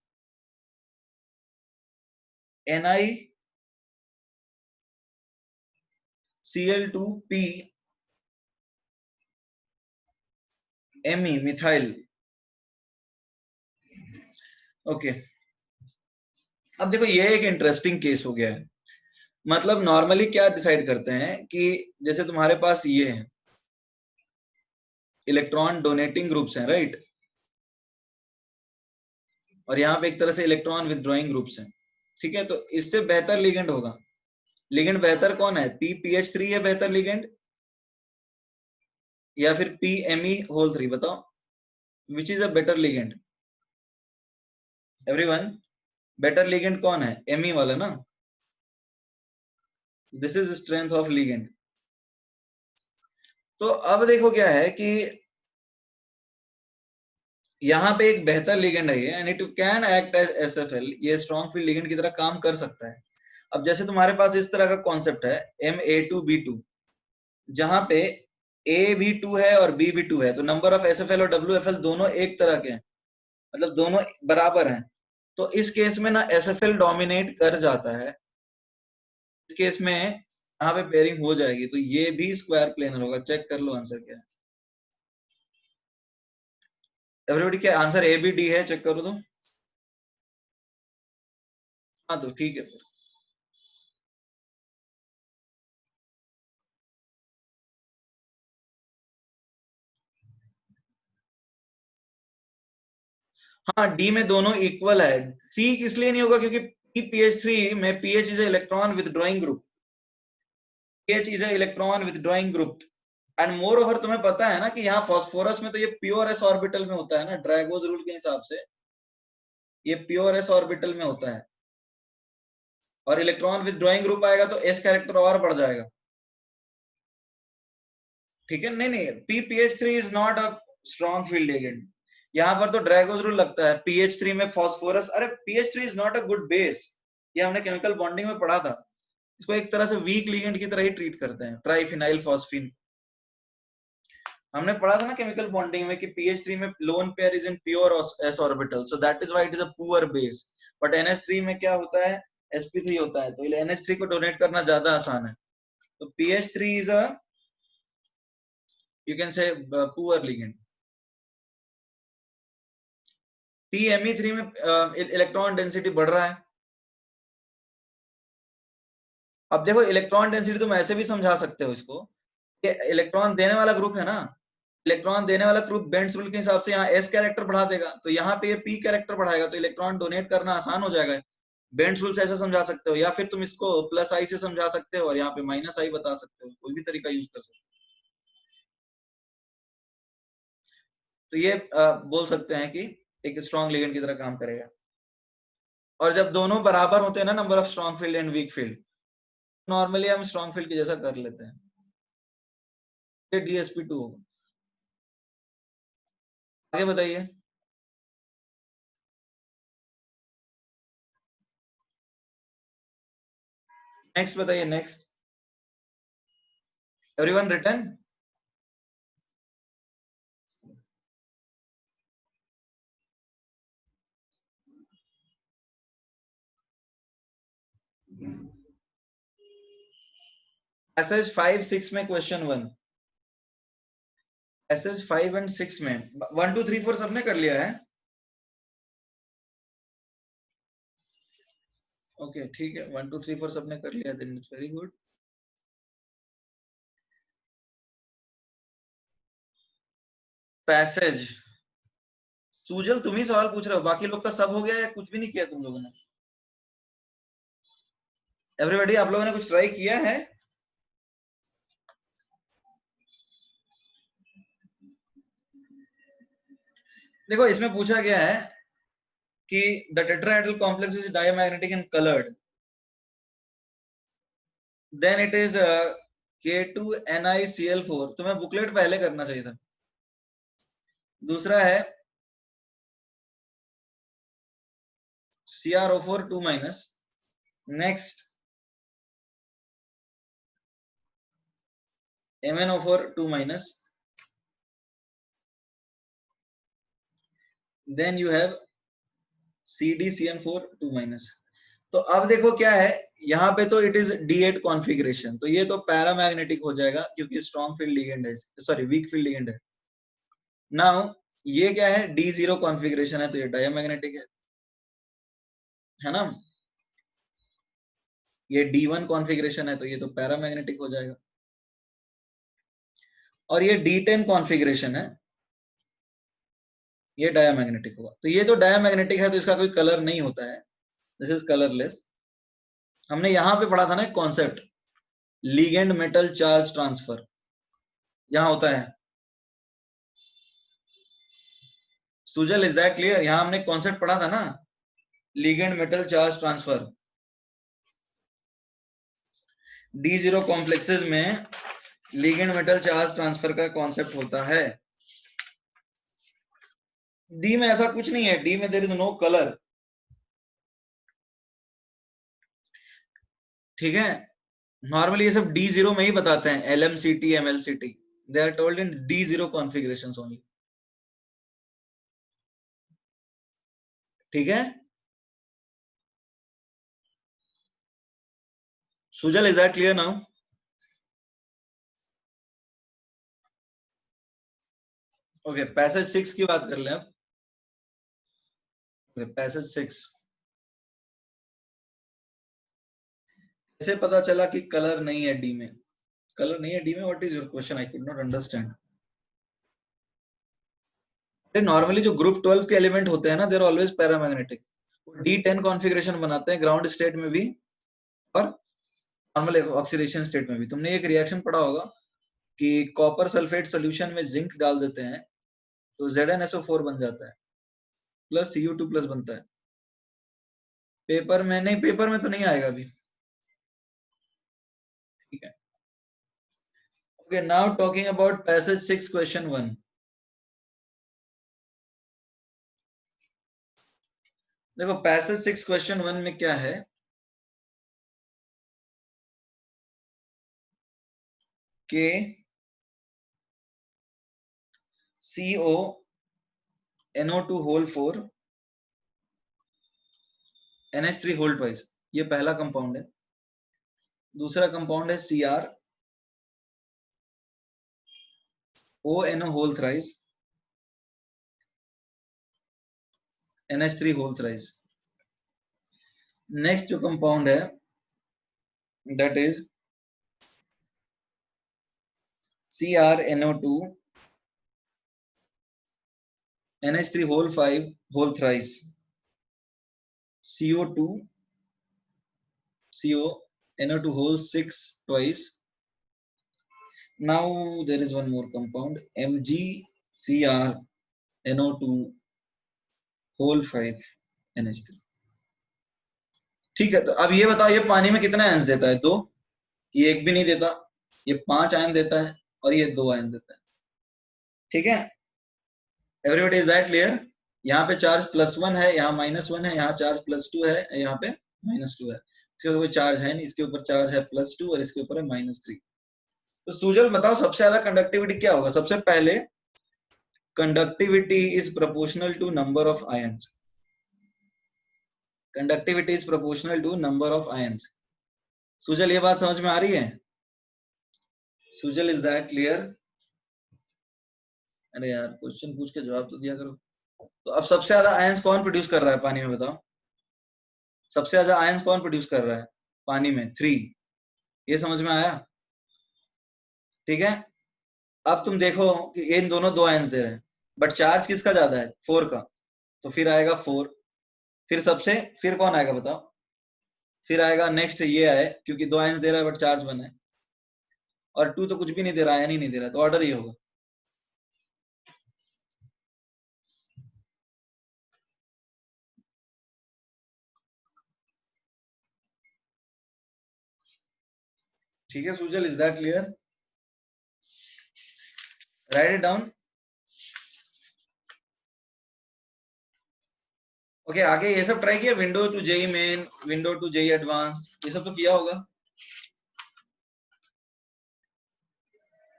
Speaker 1: NiCl2p Me methyl. Okay, अब देखो ये एक इंटरेस्टिंग केस हो गया है। मतलब नॉर्मली क्या डिसाइड करते हैं कि जैसे तुम्हारे पास ये है इलेक्ट्रॉन डोनेटिंग ग्रुप्स हैं, राइट, और यहाँ पे एक तरह से इलेक्ट्रॉन विथड्रॉइंग ग्रुप्स हैं। ठीक है, तो इससे बेहतर लिगेंड होगा। लिगेंड बेहतर कौन है? PPH3 है बेहतर लिगेंड, या फिर PMe3? बताओ which is a better ligand everyone? Better ligand कौन है? Me वाला ना। This is strength of ligand. तो अब देखो क्या है कि यहाँ पे एक बेहतर लिगेंड है ये, and it can act as SFL, ये स्ट्रॉन्ग फील्ड लिगेंड की तरह काम कर सकता है। अब जैसे तुम्हारे पास इस तरह का कॉन्सेप्ट है Ma2B2, जहां पे ए भी 2 है और बी भी 2 है, तो नंबर ऑफ एसएफएल और डब्ल्यूएफएल दोनों एक तरह के हैं, मतलब दोनों बराबर हैं। तो इस केस में ना एसएफएल डोमिनेट कर जाता है, इस केस में यहाँ पे पेयरिंग हो जाएगी, तो ये भी स्क्वायर प्लेनर होगा। चेक कर लो आंसर क्या है। एवरीबॉडी क्या आंसर ए बी डी है, चेक करो तो। हाँ तो ठीक है फिर। हाँ डी में दोनों इक्वल है। सी इसलिए नहीं होगा क्योंकि PH3 में pH is electron withdrawing group, pH is electron withdrawing group. And more over तुम्हें पता है ना कि यहाँ फास्फोरस में तो ये प्योर एस ऑर्बिटल में होता है ना, ड्रैगोज रूल के हिसाब से ये प्योर एस ऑर्बिटल में होता है, और इलेक्ट्रॉन विथड्रॉइंग ग्रुप आएगा तो एस कैरेक्टर और बढ़ जाएगा। ठीक है, नहीं नहीं, PPH3 is not a strong field ligand. यहाँ पर तो ड्रैगोज रूल लगता है PH3 में फास्फोरस। अरे PH3 is not a good base, ये हमने केमिकल बॉन्डिंग में पढ़ा था। इसको एक तरह से वीक लिगेंड की तरह ही ट्रीट करते हैं, ट्राइफिनाइल फॉस्फीन। हमने पढ़ा था ना केमिकल बॉन्डिंग में कि PH3 में lone pair is in pure s orbital, so that is why it is a poor base. But NH3 में क्या होता है, sp3 होता है, तो NH3 को डोनेट करना ज्यादा आसान है। तो PH3 is a, you can say, poor ligand. PMe3 में इलेक्ट्रॉन डेंसिटी बढ़ रहा है। अब देखो इलेक्ट्रॉन डेंसिटी तुम ऐसे भी समझा सकते हो इसको, कि इलेक्ट्रॉन देने वाला ग्रुप है ना, इलेक्ट्रॉन देने वाला ग्रुप बेंड्स रूल के हिसाब से यहाँ एस कैरेक्टर बढ़ा देगा, तो यहाँ पे ये पी कैरेक्टर बढ़ाएगा, तो इलेक्ट्रॉन डोनेट करना आसान हो जाएगा। बेंड्स रूल से ऐसे समझा सकते हो, या फिर तुम इसको प्लस आई से समझा सकते हो और यहाँ पे माइनस आई बता सकते हो, कोई भी तरीका यूज कर सकते हो। तो ये बोल सकते हैं कि एक स्ट्रॉन्ग लिगेंड की तरह काम करेगा। और जब दोनों बराबर होते हैं ना, number of strong field and weak field, normally हम स्ट्रॉन्ग फील्ड की जैसा कर लेते हैं, ये DsP2 होगा। आगे बताइए। नेक्स्ट बताइए, नेक्स्ट। Everyone written. पैसेज 5 6 में क्वेश्चन 1, पैसेज 5 एंड 6 में 1 2 3 4 सबने कर लिया है। ओके ठीक है, 1 2 3 4 सबने कर लिया, then it's very good. Passage, Sujal तुम ही सवाल पूछ रहे हो, बाकी लोग का सब हो गया या कुछ भी नहीं किया तुम लोगों ने? एवरीबॉडी, आप लोगों ने कुछ ट्राई किया है? देखो इसमें पूछा गया है कि the tetrahedral complex is diamagnetic and coloured, then it is K2NiCl4। तुम्हें बुकलेट पहले करना चाहिए था। दूसरा है CrO4 2-, next MnO4 2-, then you have CdCN4 2-। तो अब देखो क्या है, यहाँ पे तो इट इज D8 कॉन्फ़िगरेशन, तो ये तो पैरामैग्नेटिक हो जाएगा क्योंकि स्ट्रॉन्ग फील्ड लिगेंड है, सॉरी वीक फील्ड लिगेंड है। नाउ ये क्या है, D0 कॉन्फ़िगरेशन है, तो ये डायमैग्नेटिक है ना। ये D1 कॉन्फ़िगरेशन है, तो ये तो पैरामैग्नेटिक हो जाएगा। और ये D10 कॉन्फ़िगरेशन है, ये डायमैग्नेटिक होगा। तो ये तो डायमैग्नेटिक है, तो इसका कोई कलर नहीं होता है, दिस इज कलरलेस। हमने यहां पे पढ़ा था ना एक concept, ligand metal charge transfer, यहां होता है। Sujal, is that clear? यहां हमने कॉन्सेप्ट पढ़ा था ना, ligand metal charge transfer. D0 complexes में लिगेंड मेटल चार्ज ट्रांसफर का कॉन्सेप्ट होता है। डी में ऐसा कुछ नहीं है, डी में देयर इज नो कलर, ठीक है। नॉर्मली ये सब D0 में ही बताते हैं, LMCT MLCT, they are told in D0 configurations only, ठीक है। Sujal, is that clear now? Okay, passage 6 की बात कर ले अब। पैसेज 6 कैसे पता चला कि कलर नहीं है डी में? कलर नहीं है डी में, what is your question? I could not understand. Normally जो ग्रुप 12 के एलिमेंट होते हैं ना, देर ऑलवेज पैरामैग्नेटिक। D10 कॉन्फ़िगरेशन बनाते हैं ग्राउंड स्टेट में भी और नॉर्मल ऑक्सीडेशन स्टेट में भी। तुमने एक रिएक्शन पढ़ा होगा कि कॉपर सल्फेट सोल्यूशन में जिंक डाल देते हैं तो ZnSO4 बन जाता है, प्लस Cu2 प्लस बनता है। पेपर में नहीं, पेपर में तो नहीं आएगा अभी, ठीक है। Okay, now talking about passage 6 question 1। देखो पैसेज 6 क्वेश्चन 1 में क्या है कि CONO2 whole 4 NH3 whole twice, ये पहला कंपाउंड है। दूसरा कंपाउंड है CrONO whole thrice NH3 whole thrice. Next जो कंपाउंड है that is CrNO2 NH3 whole 5 whole thrice CO2 CONO2 whole 6 twice. Now there is one more compound MgCrNO2 whole 5 NH3, ठीक है। तो अब ये बताओ, ये पानी में कितना आयंस देता है? 2। ये एक भी नहीं देता, ये 5 आयन देता है और ये 2 आयन देता है, ठीक है। Everybody, is that clear? यहाँ पे चार्ज +1 है, यहाँ -1 है, यहाँ चार्ज +2 है, यहाँ पे -2 है। इसके ऊपर कोई चार्ज है नहीं, इसके ऊपर चार्ज है +2 और इसके ऊपर है -3। तो सुजल बताओ सबसे ज्यादा कंडक्टिविटी क्या होगा? सबसे पहले conductivity is proportional to number of ions. Conductivity is proportional to number of ions. Sujal, ये बात समझ में आ रही है? Sujal, is that clear? अरे यार, क्वेश्चन पूछ के जवाब तो दिया करो। तो अब सबसे ज्यादा आयंस कौन प्रोड्यूस कर रहा है पानी में, बताओ? सबसे ज्यादा आयंस कौन प्रोड्यूस कर रहा है पानी में? 3। ये समझ में आया, ठीक है। अब तुम देखो कि इन दोनों 2 आयंस दे रहे हैं, बट चार्ज किसका ज्यादा है? 4 का, तो फिर आएगा 4। फिर कौन आएगा बताओ? फिर आएगा नेक्स्ट ये आए, क्योंकि 2 आयंस दे रहा है बट चार्ज 1 है, और 2 तो कुछ भी नहीं दे रहा है, नहीं दे रहा है, तो ऑर्डर ये होगा। ठीक है Sujal, is that clear? Write it down. Okay, आगे ये सब ट्राई किया, window to JEE main, window to JEE advance, ये सब तो किया होगा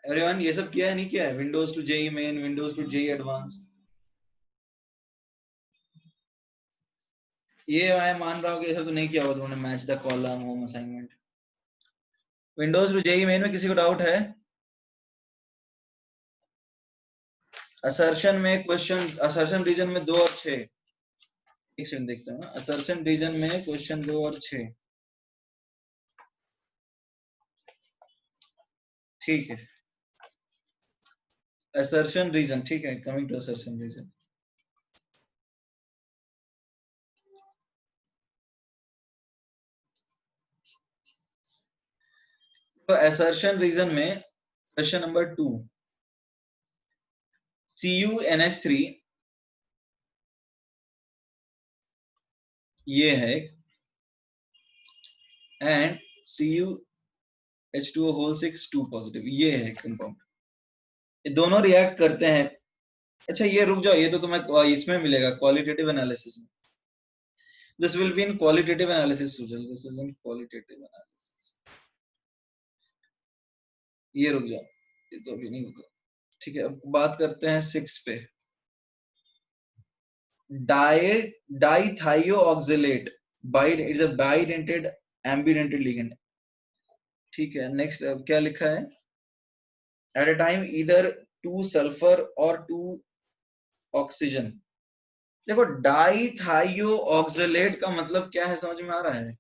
Speaker 1: एवरीवन? ये सब किया है नहीं किया है? Windows to JEE main, windows to JEE advance, ये मैं मान रहा हूँ कि ये सब तो नहीं किया होगा तुमने। Match the column, home assignment. Windows to JEE main में किसी को डाउट है? असर्शन में क्वेश्चन, असर्शन रीजन में 2 और 6, एक सेकंड देखते हैं। असर्शन रीजन में क्वेश्चन 2 और 6, ठीक है। असर्शन रीजन, ठीक है, कमिंग टू असर्शन रीजन। तो असर्शन रीजन में क्वेश्चन नंबर 2, CuNH3 ये है, एंड H2O होल 6 2 पॉजिटिव, ये है कंपाउंड। ये दोनों रिएक्ट करते हैं। अच्छा ये रुक जाओ, ये तो तुम्हें इसमें मिलेगा क्वालिटेटिव एनालिसिस में। This will be in qualitative analysis Sujal, this is in qualitative analysis. ये रुक जाओ, ये तो अभी नहीं होगा। ठीक है, अब बात करते हैं 6 पे। Dithiooxalate bide, it's a bidentate ambidentate ligand. ठीक है, नेक्स्ट अब क्या लिखा है? At a time either 2 sulphur और 2 ऑक्सीजन। देखो डाइथाइयोऑक्सलेट का मतलब क्या है, समझ में आ रहा है?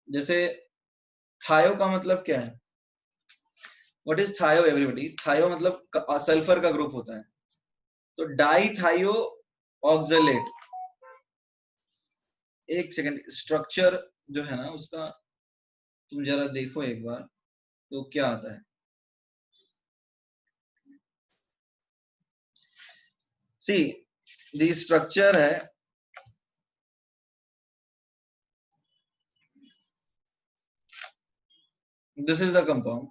Speaker 1: जैसे थायो का मतलब क्या है? व्हाट इज थायो एवरीबॉडी? थायो मतलब सल्फर का ग्रुप होता है। तो डाइथाइयोऑक्सलेट, एक सेकंड, स्ट्रक्चर जो है ना उसका तुम जरा देखो एक बार, तो क्या आता है। सी द स्ट्रक्चर है, दिस इज द कंपाउंड।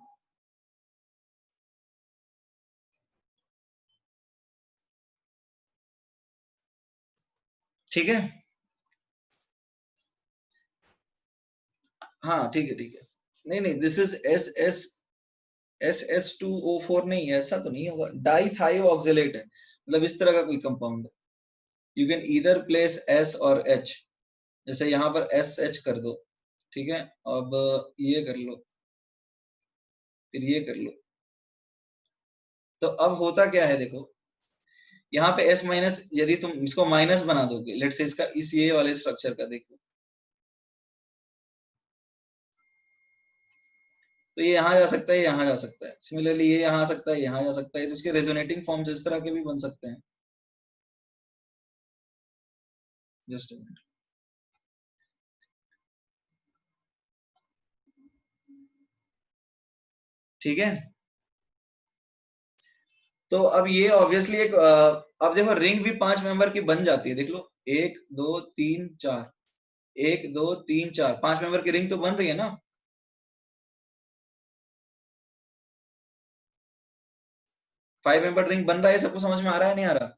Speaker 1: ठीक है, हाँ ठीक है ठीक है। नहीं नहीं, दिस इज SS2O4 नहीं, ऐसा तो नहीं होगा। डाइथाइयोऑक्सलेट है, मतलब इस तरह का कोई कंपाउंड है। You can either place S और H, जैसे यहाँ पर SH कर दो, ठीक है। अब ये कर लो, फिर ये कर लो। तो अब होता क्या है देखो, यहाँ पे S माइनस, यदि तुम इसको माइनस बना दोगे, लेट से इसका इस ये वाले स्ट्रक्चर का देखो, तो ये यहाँ जा सकता है, यहाँ जा सकता है। सिमिलरली ये यहाँ आ सकता है, यहाँ जा सकता है। तो इसके रेजोनेटिंग फॉर्म्स इस तरह के भी बन सकते हैं। जस्ट ठीक है। तो अब ये ऑब्वियसली एक अब देखो रिंग भी 5 मेंबर की बन जाती है, देख लो, 1 2 3 4, 1 2 3 4, 5 मेंबर की रिंग तो बन रही है ना। 5 मेंबर रिंग बन रहा है, सबको समझ में आ रहा है नहीं आ रहा?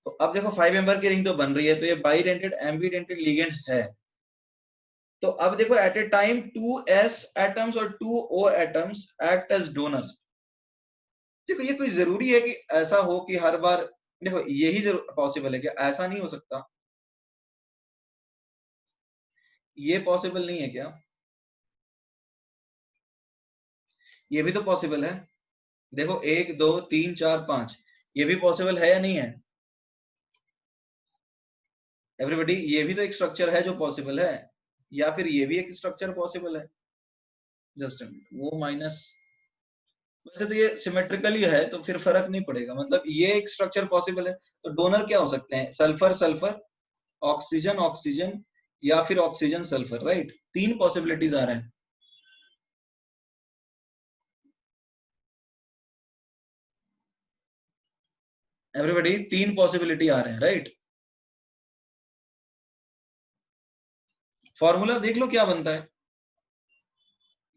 Speaker 1: तो अब देखो 5 मेंबर की रिंग तो बन रही है, तो ये बाइडेंटेड एम्बिडेंटेड लिगेंड है। तो अब देखो एट ए टाइम 2s एटम्स और 2o atoms act as donors. देखो ये कोई जरूरी है कि ऐसा हो कि हर बार, देखो यही जरूर पॉसिबल है, कि ऐसा नहीं हो सकता? ये पॉसिबल नहीं है क्या? ये भी तो पॉसिबल है। देखो 1 2 3 4 5, ये भी पॉसिबल है या नहीं है एवरीबॉडी? ये भी तो एक स्ट्रक्चर है जो पॉसिबल है, या फिर ये भी एक स्ट्रक्चर पॉसिबल है। जस्ट वो माइनस, वैसे तो ये सिमेट्रिकली है तो फिर फर्क नहीं पड़ेगा, मतलब ये एक स्ट्रक्चर पॉसिबल है। तो डोनर क्या हो सकते हैं? सल्फर सल्फर, ऑक्सीजन ऑक्सीजन, या फिर ऑक्सीजन सल्फर, राइट? 3 पॉसिबिलिटीज आ रहे हैं एवरीबॉडी, 3 पॉसिबिलिटी आ रहे हैं, राइट? फॉर्मूला देख लो क्या बनता है,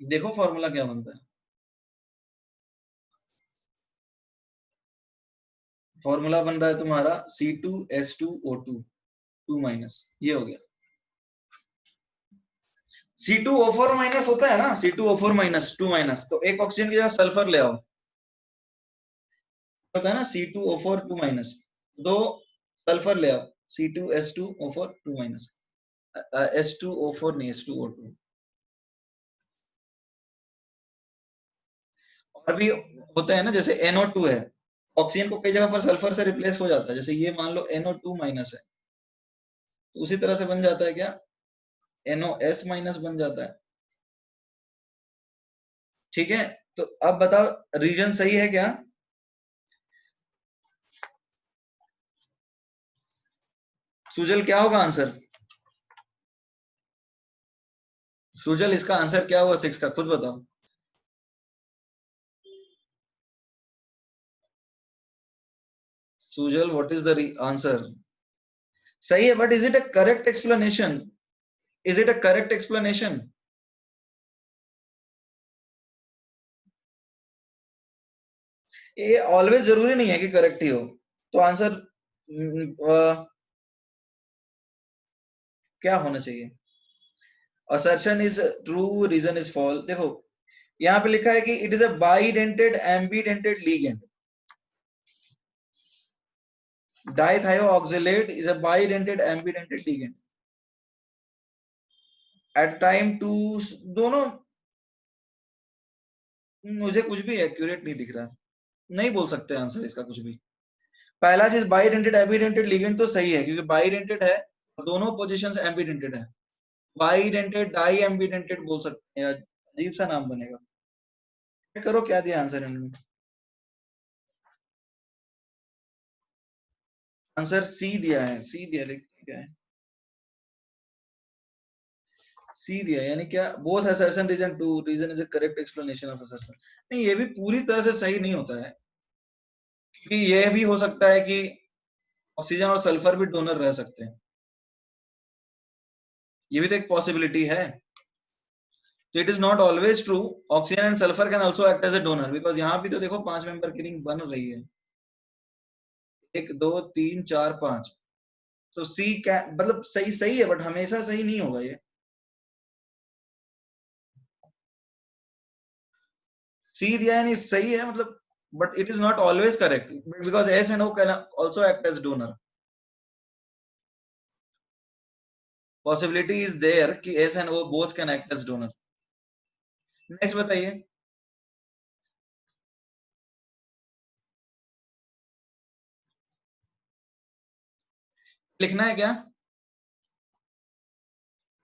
Speaker 1: देखो फॉर्मूला क्या बनता है। फॉर्मूला बन रहा है तुम्हारा C2H2O2 2 माइनस, ये हो गया। C2O4 माइनस होता है ना, C2O4 माइनस 2 माइनस, तो एक ऑक्सीजन की जगह सल्फर ले आओ, होता है ना C2O4 2 माइनस, दो सल्फर ले आओ, C2H2O4 2 माइनस, H2O4 नहीं, H2O2। और भी होता है ना, जैसे NO2 है, ऑक्सीजन को कई जगह पर सल्फर से रिप्लेस हो जाता है, जैसे ये मान लो NO2 माइनस है, तो उसी तरह से बन जाता है क्या, NOS माइनस बन जाता है। ठीक है, तो अब बताओ रीजन सही है क्या? सुजल क्या होगा आंसर? सुजल इसका आंसर क्या हुआ 6 का, खुद बताओ। Sujal what is the answer? सही है, but is it a correct explanation? Is it a correct explanation? ये ऑलवेज जरूरी नहीं है कि करेक्ट ही हो, तो आंसर क्या होना चाहिए? Assertion is true, reason is false. देखो यहाँ पे लिखा है कि it is a bidentate ambidentate ligand. Dithiooxalate is a bidentate ambidentate ligand at time too. दोनों, मुझे कुछ भी एक्यूरेट नहीं दिख रहा, नहीं बोल सकते आंसर इसका कुछ भी। पहला चीज बाइडेंटेड एम्बिडेंटेड लिगेंड तो सही है, क्योंकि बाइडेंटेड है, दोनों पोजीशंस एम्बिडेंटेड है। बाइडेंटेड डाई एम्बिडेंटेड बोल सकते हैं, अजीब सा नाम बनेगा। करो क्या दिया आंसर इनमें? आंसर सी दिया है, सी दिया, लिखते क्या है? सी दिया, यानी क्या? Both assertion reason two reason is a correct explanation of assertion. नहीं, ये भी पूरी तरह से सही नहीं होता है, क्योंकि ये भी हो सकता है कि ऑक्सीजन और सल्फर भी डोनर रह सकते हैं, ये भी तो एक पॉसिबिलिटी है। So it is not always true. Oxygen and sulfur can also act as a donor, because यहाँ भी तो देखो 5 मेंबर की रिंग बन रही है, 1 2 3 4 5। तो सी क्या मतलब सही सही है, बट हमेशा सही नहीं होगा ये। सी दिया है नहीं सही है मतलब, but it is not always correct, because S and O can also act as donor. Possibility is there कि S and O both can act as donor. Next बताइए। लिखना है क्या?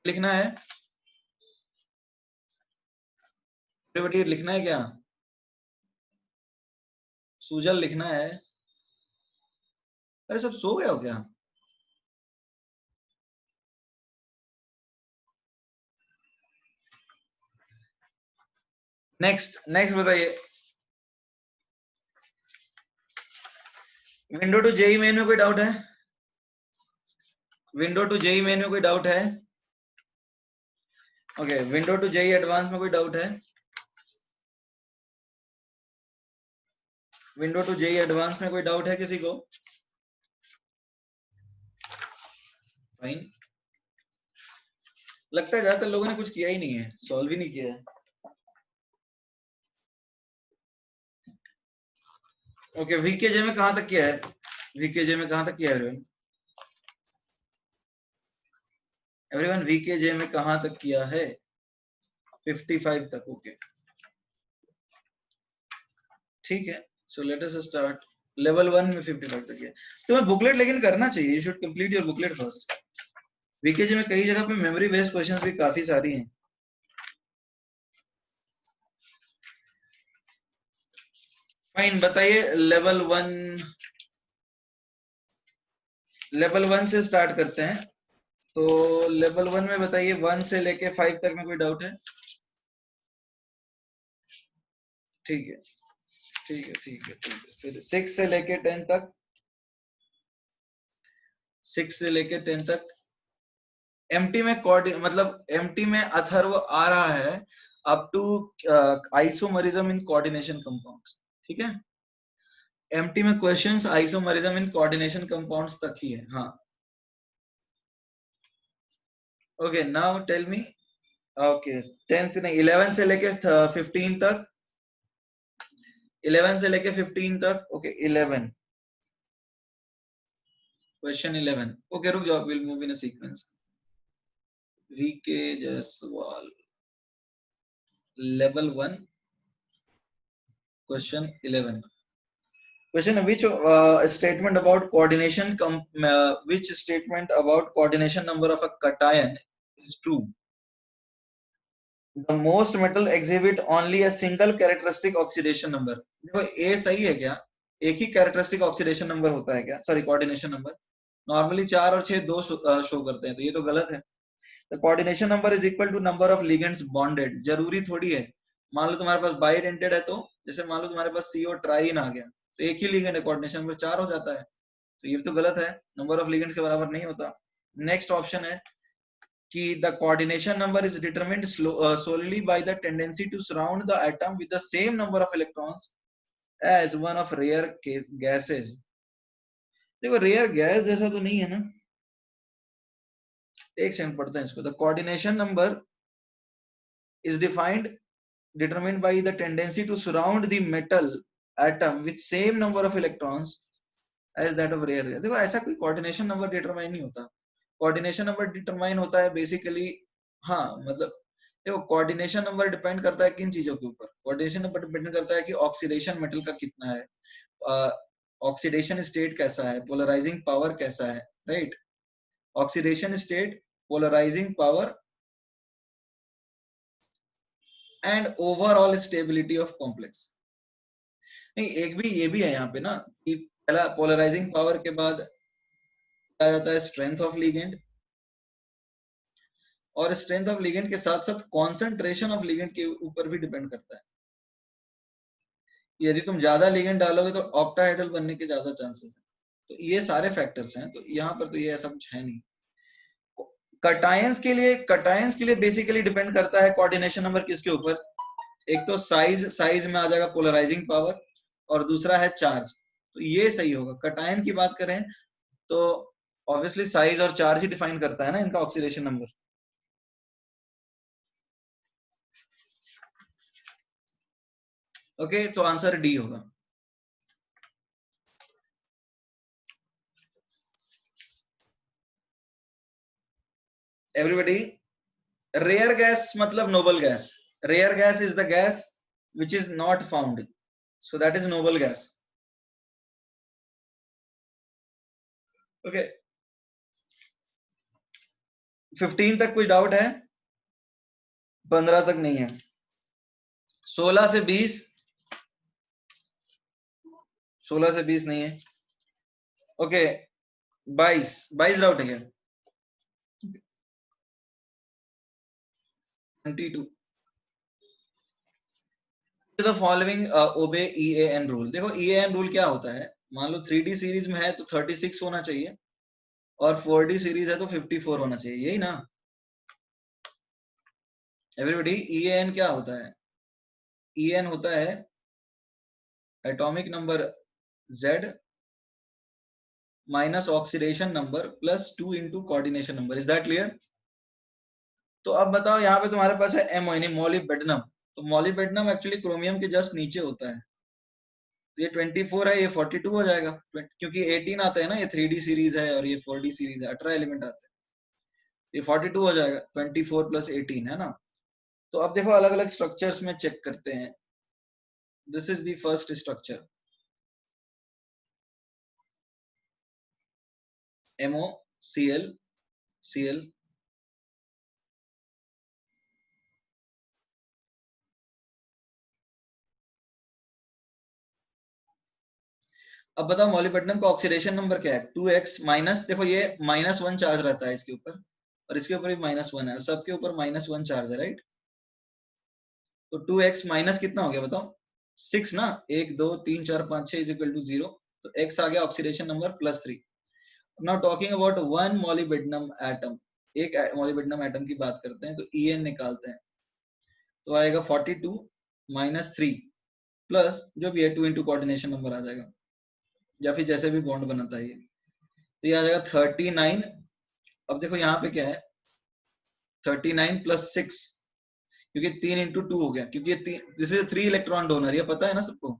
Speaker 1: लिखना है बेटी, लिखना है क्या? सूजल लिखना है? अरे सब सो गए हो क्या? नेक्स्ट नेक्स्ट बताइए। विंडो टू जेई मेन में कोई डाउट है? विंडो टू जेई मेन में कोई डाउट है? Okay, window to JEE advance में कोई डाउट है? विंडो टू जेई एडवांस में कोई डाउट है किसी को? फाइन। लगता है ज्यादातर लोगों ने कुछ किया ही नहीं है, सॉल्व ही नहीं किया है। ओके, वीकेजे में कहां तक किया है? वीकेजे में कहां तक किया है एवरीवन? वीकेजे में कहां तक किया है? 55 तक। ओके ठीक है, so let us start. Level 1 में 55 तक है। तुम्हें बुकलेट लेकिन करना चाहिए, you should complete your booklet first. VKG में कई जगह पे मेमोरी बेस्ड क्वेश्चंस भी काफी सारी हैं। फाइन, बताइए लेवल 1 से स्टार्ट करते हैं। तो लेवल 1 में बताइए 1 से लेके 5 तक में कोई डाउट है? ठीक है ठीक है ठीक है ठीक है। फिर 6 से लेके 10 तक, 6 से लेके 10 तक। एमटी में मतलब एमटी में अथर्व आ रहा है up to isomerism in coordination compounds, ठीक है। एमटी में questions isomerism in coordination compounds तक ही है। हाँ okay, now tell me. Okay 10 से नहीं, 11 से लेके 15 तक, 11 से लेके 15 तक। Okay 11, question 11। ओके रुक जाओ, will move in a sequence. VK Jaiswal, level 1, question 11। Question: which statement about coordination number of a cation is true? The most metal exhibit only a single characteristic oxidation number. देखो ए सही है क्या? एक ही characteristic oxidation number होता है क्या? Sorry, coordination number. Normally 4 और 6 दो शो करते हैं, तो ये तो गलत है। The coordination number is equal to number of ligands bonded. जरूरी थोड़ी है, मान लो तुम्हारे पास बाइडेंटेड है, तो जैसे मान लो तुम्हारे पास CO ट्राइन आ गया, तो एक ही लिगेंड है, कोऑर्डिनेशन नंबर 4 हो जाता है। तो ये तो गलत है, नंबर ऑफ लिगेंड्स के बराबर नहीं होता। नेक्स्ट ऑप्शन है कि the coordination number is determined solely by the tendency to surround the atom with the same number of electrons as one of rare gases. देखो रेयर गैस जैसा तो नहीं है ना, एक सेकंड पढ़ते हैं इसको. The coordination number is determined by the tendency to surround the metal atom with same number of electrons as that of rare gas. देखो ऐसा कोई coordination number determine नहीं होता. कोऑर्डिनेशन नंबर डिटरमाइन होता है बेसिकली, हाँ मतलब देखो कोऑर्डिनेशन नंबर डिपेंड करता है किन चीजों के ऊपर. कोऑर्डिनेशन नंबर डिपेंड करता है कि ऑक्सीडेशन मेटल का कितना है, ऑक्सीडेशन स्टेट कैसा है, पोलराइजिंग पावर कैसा है, right. Oxidation state, polarising power and overall stability of complex. नहीं एक भी ये भी है यहाँ पे ना कि पहला पोलराइजिंग पावर के बाद आ जाता है स्ट्रेंथ ऑफ लिगेंड, और स्ट्रेंथ ऑफ लिगेंड के साथ साथ कॉन्सेंट्रेशन ऑफ लिगेंड के ऊपर भी डिपेंड करता है. यदि तुम ज्यादा लिगेंड डालोगे तो ऑक्टाहेड्रल बनने के ज्यादा चांसेस हैं. तो ये सारे फैक्टर्स हैं. तो यहाँ पर तो ये ऐसा कुछ है नहीं. कटायंस के लिए बेसिकली डिपेंड करता है कोऑर्डिनेशन नंबर किसके ऊपर. एक तो साइज में आ जाएगा पोलराइजिंग पावर, और दूसरा है चार्ज. तो ये सही होगा. कटायन की बात करें तो ऑब्वियसली साइज और चार्ज ही डिफाइन करता है ना इनका ऑक्सीडेशन नंबर. ओके तो आंसर डी होगा. एवरीबॉडी, रेयर गैस मतलब noble gas. Rare gas is the gas which is not found, so that is noble gas. Okay, 15 तक कोई डाउट है? 15 तक नहीं है. 16 से 20, 16 से 20 नहीं है. ओके 22 डाउट है क्या? 22. The following obey EAN rule. देखो EAN rule क्या होता है. मान लो 3D सीरीज में है तो 36 होना चाहिए, और 4D सीरीज है तो 54 होना चाहिए, यही ना एवरीबॉडी. EAN क्या होता है? EAN होता है atomic number Z minus oxidation number plus 2 into coordination number. Is that clear? तो अब बताओ यहाँ पे तुम्हारे पास है एमओ यानी मॉलिब्डेनम. तो मॉलिब्डेनम एक्चुअली क्रोमियम के जस्ट नीचे होता है. तो ये 24 है, ये 42 हो जाएगा क्योंकि 18 आता है ना. ये 3D सीरीज है और ये 4D सीरीज है, 18 एलिमेंट आते हैं. ये 42 हो जाएगा. 24 प्लस 18 है ना. तो अब देखो अलग अलग स्ट्रक्चर्स में चेक करते हैं. This is the first structure MO CL. अब बताओ मॉलिब्डेनम का ऑक्सीडेशन नंबर क्या है? 2x माइनस, देखो ये -1 चार्ज रहता है इसके ऊपर, और इसके ऊपर भी -1 है, सबके ऊपर -1 चार्ज है, राइट. तो 2x माइनस कितना हो गया बताओ? 6 ना. 1 2 3 4 5 6 इज इक्वल टू 0. तो x आ गया oxidation number +3. Now talking about one molybdenum atom. एक मॉलिब्डेनम एटम की बात करते हैं. तो En निकालते हैं. तो आएगा 42 माइनस 3 प्लस जो भी है 2 इंटू कोऑर्डिनेशन नंबर आ जाएगा, या फिर जैसे भी बॉन्ड बनाता है ये. तो ये आ जाएगा 39. अब देखो यहाँ पे क्या है, 39 प्लस 6, क्योंकि 3 इंटू 2 हो गया, क्योंकि दिस इज 3 इलेक्ट्रॉन डोनर, ये पता है ना सबको.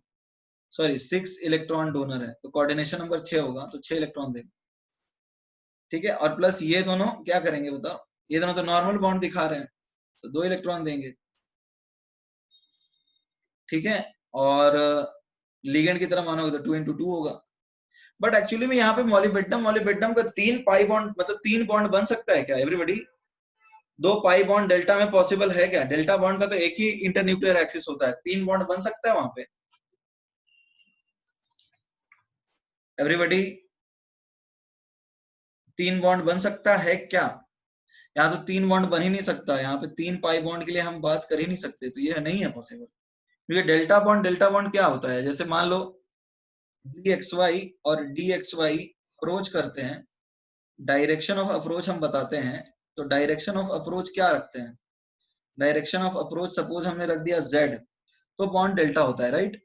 Speaker 1: सॉरी 6 इलेक्ट्रॉन डोनर है, तो कोऑर्डिनेशन नंबर 6 होगा, तो 6 इलेक्ट्रॉन देगा. ठीक है. और प्लस ये दोनों क्या करेंगे बताओ? ये दोनों तो नॉर्मल बॉन्ड दिखा रहे हैं, तो 2 इलेक्ट्रॉन देंगे. ठीक है. और लिगेंड की तरह मानोगे तो 2 इंटू 2 होगा. बट एक्चुअली में यहाँ पे मॉलिब्डेनम का 3 पाई बॉन्ड, मतलब 3 बॉन्ड बन सकता है क्या एवरीबॉडी? 2 पाई बॉन्ड डेल्टा में पॉसिबल है क्या? डेल्टा बॉन्ड का तो एक ही इंटरन्यूक्लियर एक्सिस होता है, 3 बॉन्ड बन सकता है वहां पे एवरीबॉडी? 3 बॉन्ड बन सकता है क्या? यहाँ तो 3 बॉन्ड बन ही नहीं सकता. यहाँ पे 3 पाई बॉन्ड के लिए हम बात कर ही नहीं सकते, तो ये नहीं है पॉसिबल. क्योंकि डेल्टा बॉन्ड क्या होता है? जैसे मान लो dxy और dxy अप्रोच करते हैं, डायरेक्शन ऑफ अप्रोच हम बताते हैं, तो डायरेक्शन ऑफ अप्रोच क्या रखते हैं? डायरेक्शन ऑफ अप्रोच सपोज हमने रख दिया z, तो बॉन्ड डेल्टा होता है, राइट?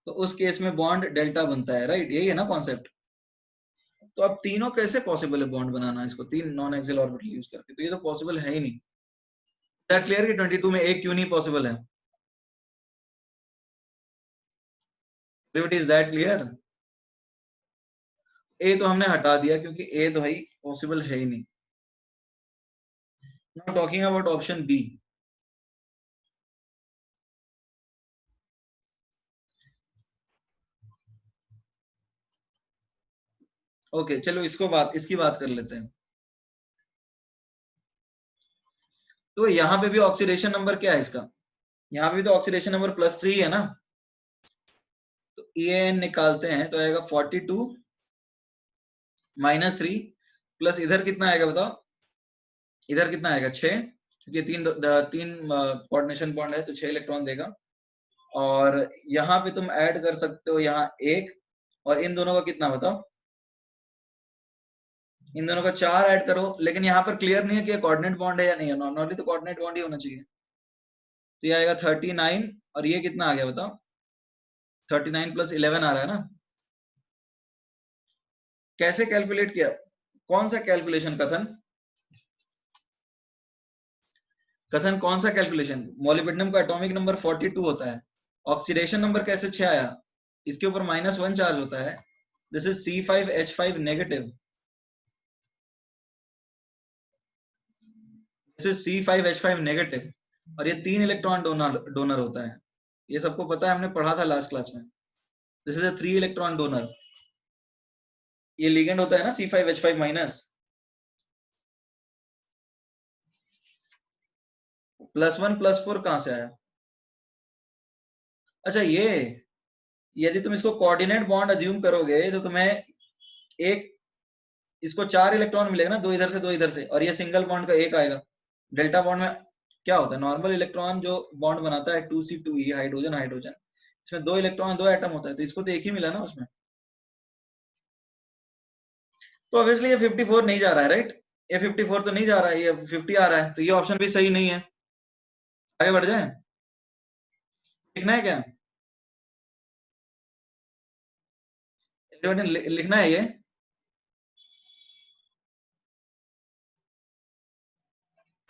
Speaker 1: तो उस केस में बॉन्ड डेल्टा बनता है, राइट? यही है ना कॉन्सेप्ट। तो अब तीनों कैसे पॉसिबल है बॉन्ड बनाना इसको, तीन नॉन एक्सियल ऑर्बिटल यूज करके? तो ये तो पॉसिबल है ही नहीं। दैट क्लियर कि 22 में एक क्यों नहीं पॉसिबल है? Is that clear? ए तो हमने हटा दिया क्योंकि ए तो भाई पॉसिबल है ही नहीं। Now talking about option B. Okay चलो इसकी बात कर लेते हैं। तो यहाँ पे भी ऑक्सीडेशन नंबर क्या है इसका? यहाँ पे भी तो ऑक्सीडेशन नंबर +3 है ना। तो EAN निकालते हैं तो आएगा 42 -3 प्लस इधर कितना आएगा बताओ? इधर कितना आएगा? 6, क्योंकि तीन कोऑर्डिनेशन बॉन्ड है तो 6 इलेक्ट्रॉन देगा। और यहाँ पे तुम ऐड कर सकते हो यहाँ 1, और इन दोनों का कितना बताओ? इन दोनों का 4 ऐड करो, लेकिन यहाँ पर क्लियर नहीं है कि कोऑर्डिनेट बॉन्ड है या नहीं है। नॉर्मली तो कोऑर्डिनेट बॉन्ड ही होना चाहिए। तो ये आएगा 39, और ये कितना आ गया बताओ? 39 + 11 आ रहा है ना। कैसे कैलकुलेट किया? कौन सा कैलकुलेशन कथन? कथन कौन सा कैलकुलेशन? मोलिब्डेनम का एटॉमिक नंबर 42 होता है। ऑक्सीडेशन नंबर कैसे 6 आया? इसके ऊपर -1 चार्ज होता है। This is C5H5 negative. This is C5H5 negative, और ये 3 इलेक्ट्रॉन डोनर होता है। ये सबको पता है, हमने पढ़ा था लास्ट क्लास में। This is a 3 electron donor. ये लिगेंड होता है ना C5H5-। +1 +4 कहां से आया? अच्छा ये, यदि तुम इसको कोऑर्डिनेट बॉन्ड अज्यूम करोगे तो तुम्हें एक, इसको 4 इलेक्ट्रॉन मिलेगा ना, 2 इधर से 2 इधर से, और ये सिंगल बॉन्ड का एक आएगा। डेल्टा बॉन्ड में क्या होता है? नॉर्मल इलेक्ट्रॉन जो बॉन्ड बनाता है 2C2E, हाइड्रोजन हाइड्रोजन, इसमें 2 इलेक्ट्रॉन 2 एटम होता है, तो इसको तो एक ही मिला ना उसमें। तो ऑब्वियसली ये 54 नहीं जा रहा है, राइट? ये 54 तो नहीं जा रहा है, ये 50 आ रहा है, तो ये ऑप्शन भी सही नहीं है। आगे बढ़ जाए, लिखना है क्या? लिखना है ये?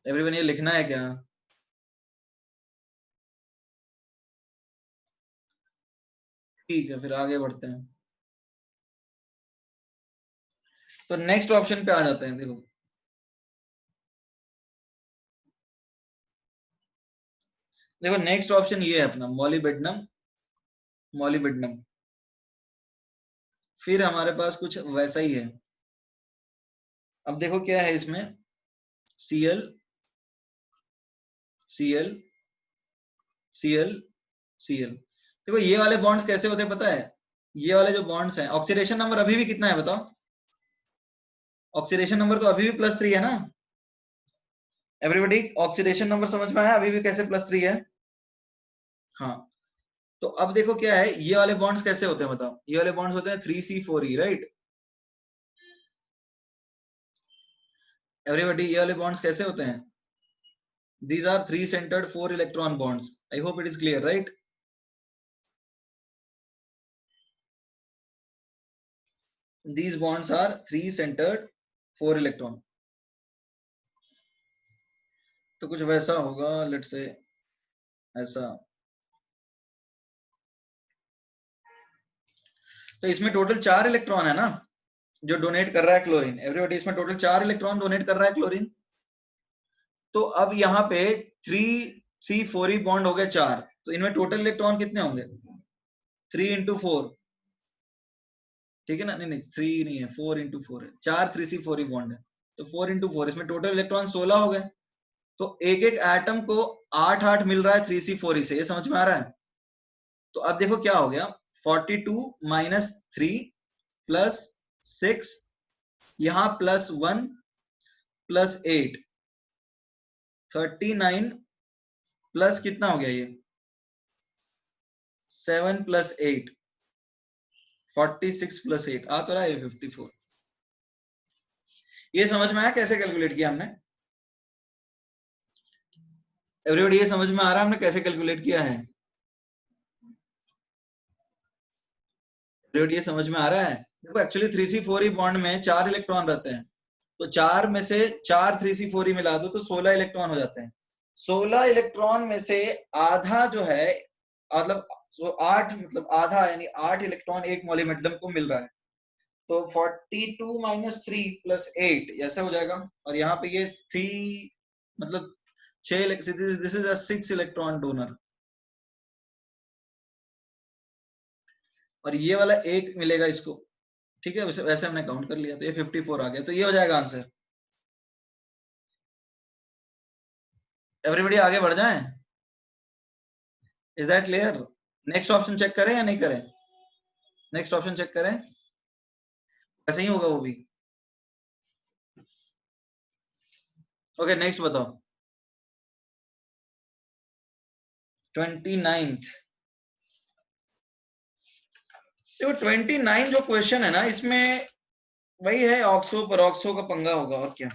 Speaker 1: एवरीवन ये लिखना है क्या? ठीक है, फिर आगे बढ़ते हैं। तो नेक्स्ट ऑप्शन पे आ जाते हैं। देखो देखो नेक्स्ट ऑप्शन ये है अपना मॉलिबेडनम। मॉलिबेडनम, फिर हमारे पास कुछ वैसा ही है। अब देखो क्या है इसमें, Cl Cl Cl Cl। देखो ये वाले बॉन्ड्स कैसे होते हैं पता है? ये वाले जो बॉन्ड्स हैं, ऑक्सीडेशन नंबर अभी भी कितना है बताओ? ऑक्सीडेशन नंबर तो अभी भी +3 है ना। एवरीबॉडी ऑक्सीडेशन नंबर समझ में आया अभी भी कैसे +3 है? हाँ। तो अब देखो क्या है, ये वाले बॉन्ड्स कैसे होते हैं बताओ? ये वाले बॉन्ड्स होते हैं 3C4E, राइट? एवरीबॉडी ये वाले बॉन्ड्स कैसे होते हैं? These are 3-centered 4-electron bonds. I hope it is clear, right? These bonds are 3-centered 4-electron. तो कुछ वैसा होगा, लेट्स से ऐसा। तो इसमें टोटल 4 इलेक्ट्रॉन है ना जो डोनेट कर रहा है क्लोरीन। एवरीबॉडी इसमें टोटल 4 इलेक्ट्रॉन डोनेट कर रहा है क्लोरीन। तो अब यहाँ पे 3C4E बॉन्ड हो गए 4, तो इनमें टोटल इलेक्ट्रॉन कितने होंगे? 3 × 4, ठीक है ना? नहीं नहीं 3 नहीं है, 4 × 4 है। 4 3C4E बॉन्ड है, तो 4 × 4, इसमें टोटल इलेक्ट्रॉन 16 हो गए। तो एक एक एटम को 8 8 मिल रहा है 3C4E से, ये समझ में आ रहा है? तो अब देखो क्या हो गया, 42 - 3 + 6, यहां +1 + 8, 39 प्लस कितना हो गया ये 7 + 8, 46 + 8 आ तो रहा है 54। ये समझ में आया कैसे कैलकुलेट किया हमने? एवरीबॉडी ये समझ में आ रहा है हमने कैसे कैलकुलेट किया है? एवरीबॉडी ये समझ में आ रहा है? देखो एक्चुअली 3s4e बॉन्ड में 4 इलेक्ट्रॉन रहते हैं, तो 4 में से 4 3s4e मिला दो तो 16 इलेक्ट्रॉन हो जाते हैं। 16 इलेक्ट्रॉन में से आधा जो है, मतलब 8, मतलब आधा यानी 8 इलेक्ट्रॉन एक मॉलिब्डेनम को मिल रहा है, तो 42 - 3 + 8 ऐसा हो जाएगा। और यहाँ पे ये 3 मतलब 6, this is a 6 electron donor, और ये वाला एक मिलेगा इसको, ठीक है। वैसे हमने काउंट कर लिया, तो ये 54 आ गया, तो ये हो जाएगा आंसर। एवरीबॉडी आगे बढ़ जाएं? Is that clear? Next option check करें या नहीं करें? नेक्स्ट ऑप्शन चेक करें, ऐसे ही होगा वो भी। ओके नेक्स्ट बताओ। 29th। देखो 29 जो क्वेश्चन है ना, इसमें वही है, ऑक्सो परऑक्सो का पंगा होगा, और क्या।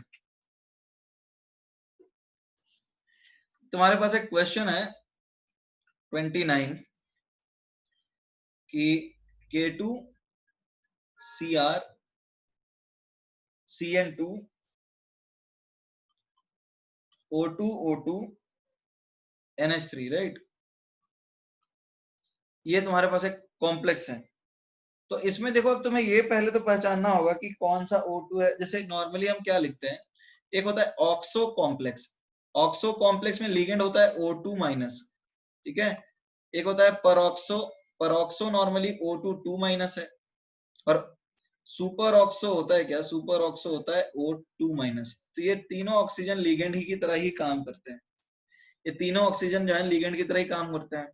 Speaker 1: तुम्हारे पास एक क्वेश्चन है 29 कि K2 Cr Cn2 O2 O2 NH3, right. ये तुम्हारे पास एक कॉम्प्लेक्स है। तो इसमें देखो, अब तुम्हें ये पहले तो पहचानना होगा कि कौन सा O2 है। जैसे नॉर्मली हम क्या लिखते हैं, एक होता है ऑक्सो कॉम्प्लेक्स। ऑक्सो कॉम्प्लेक्स में लिगेंड होता है O2-, ठीक है। एक होता है परऑक्सो, परऑक्सो नॉर्मली O2 2- है। और सुपर ऑक्सो होता है क्या, सुपर ऑक्सो होता है O2-। तो ये तीनों ऑक्सीजन लिगेंड ही की तरह ही काम करते हैं। ये तीनों ऑक्सीजन जो है लिगेंड की तरह ही काम करते हैं।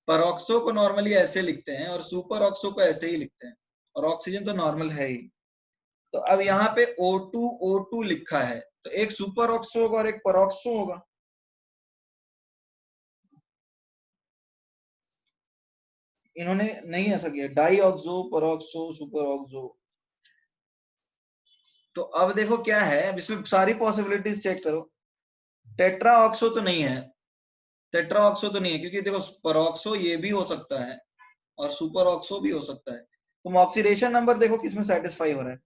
Speaker 1: परऑक्सो को नॉर्मली ऐसे लिखते हैं और सुपर ऑक्सो को ऐसे ही लिखते हैं, और ऑक्सीजन तो नॉर्मल है ही। तो अब यहाँ पे O2 O2 लिखा है, तो एक सुपर ऑक्सो होगा और एक परऑक्सो होगा। इन्होंने नहीं ऐसा किया, di oxo peroxo super oxo. तो अब देखो क्या है, अब इसमें सारी पॉसिबिलिटीज चेक करो। टेट्रा ऑक्सो तो नहीं है, टेट्रा ऑक्सो तो नहीं है, क्योंकि देखो परऑक्सो ये भी हो सकता है और सुपर ऑक्सो भी हो सकता है। तुम ऑक्सीडेशन नंबर देखो किसमें सेटिस्फाई हो रहा है।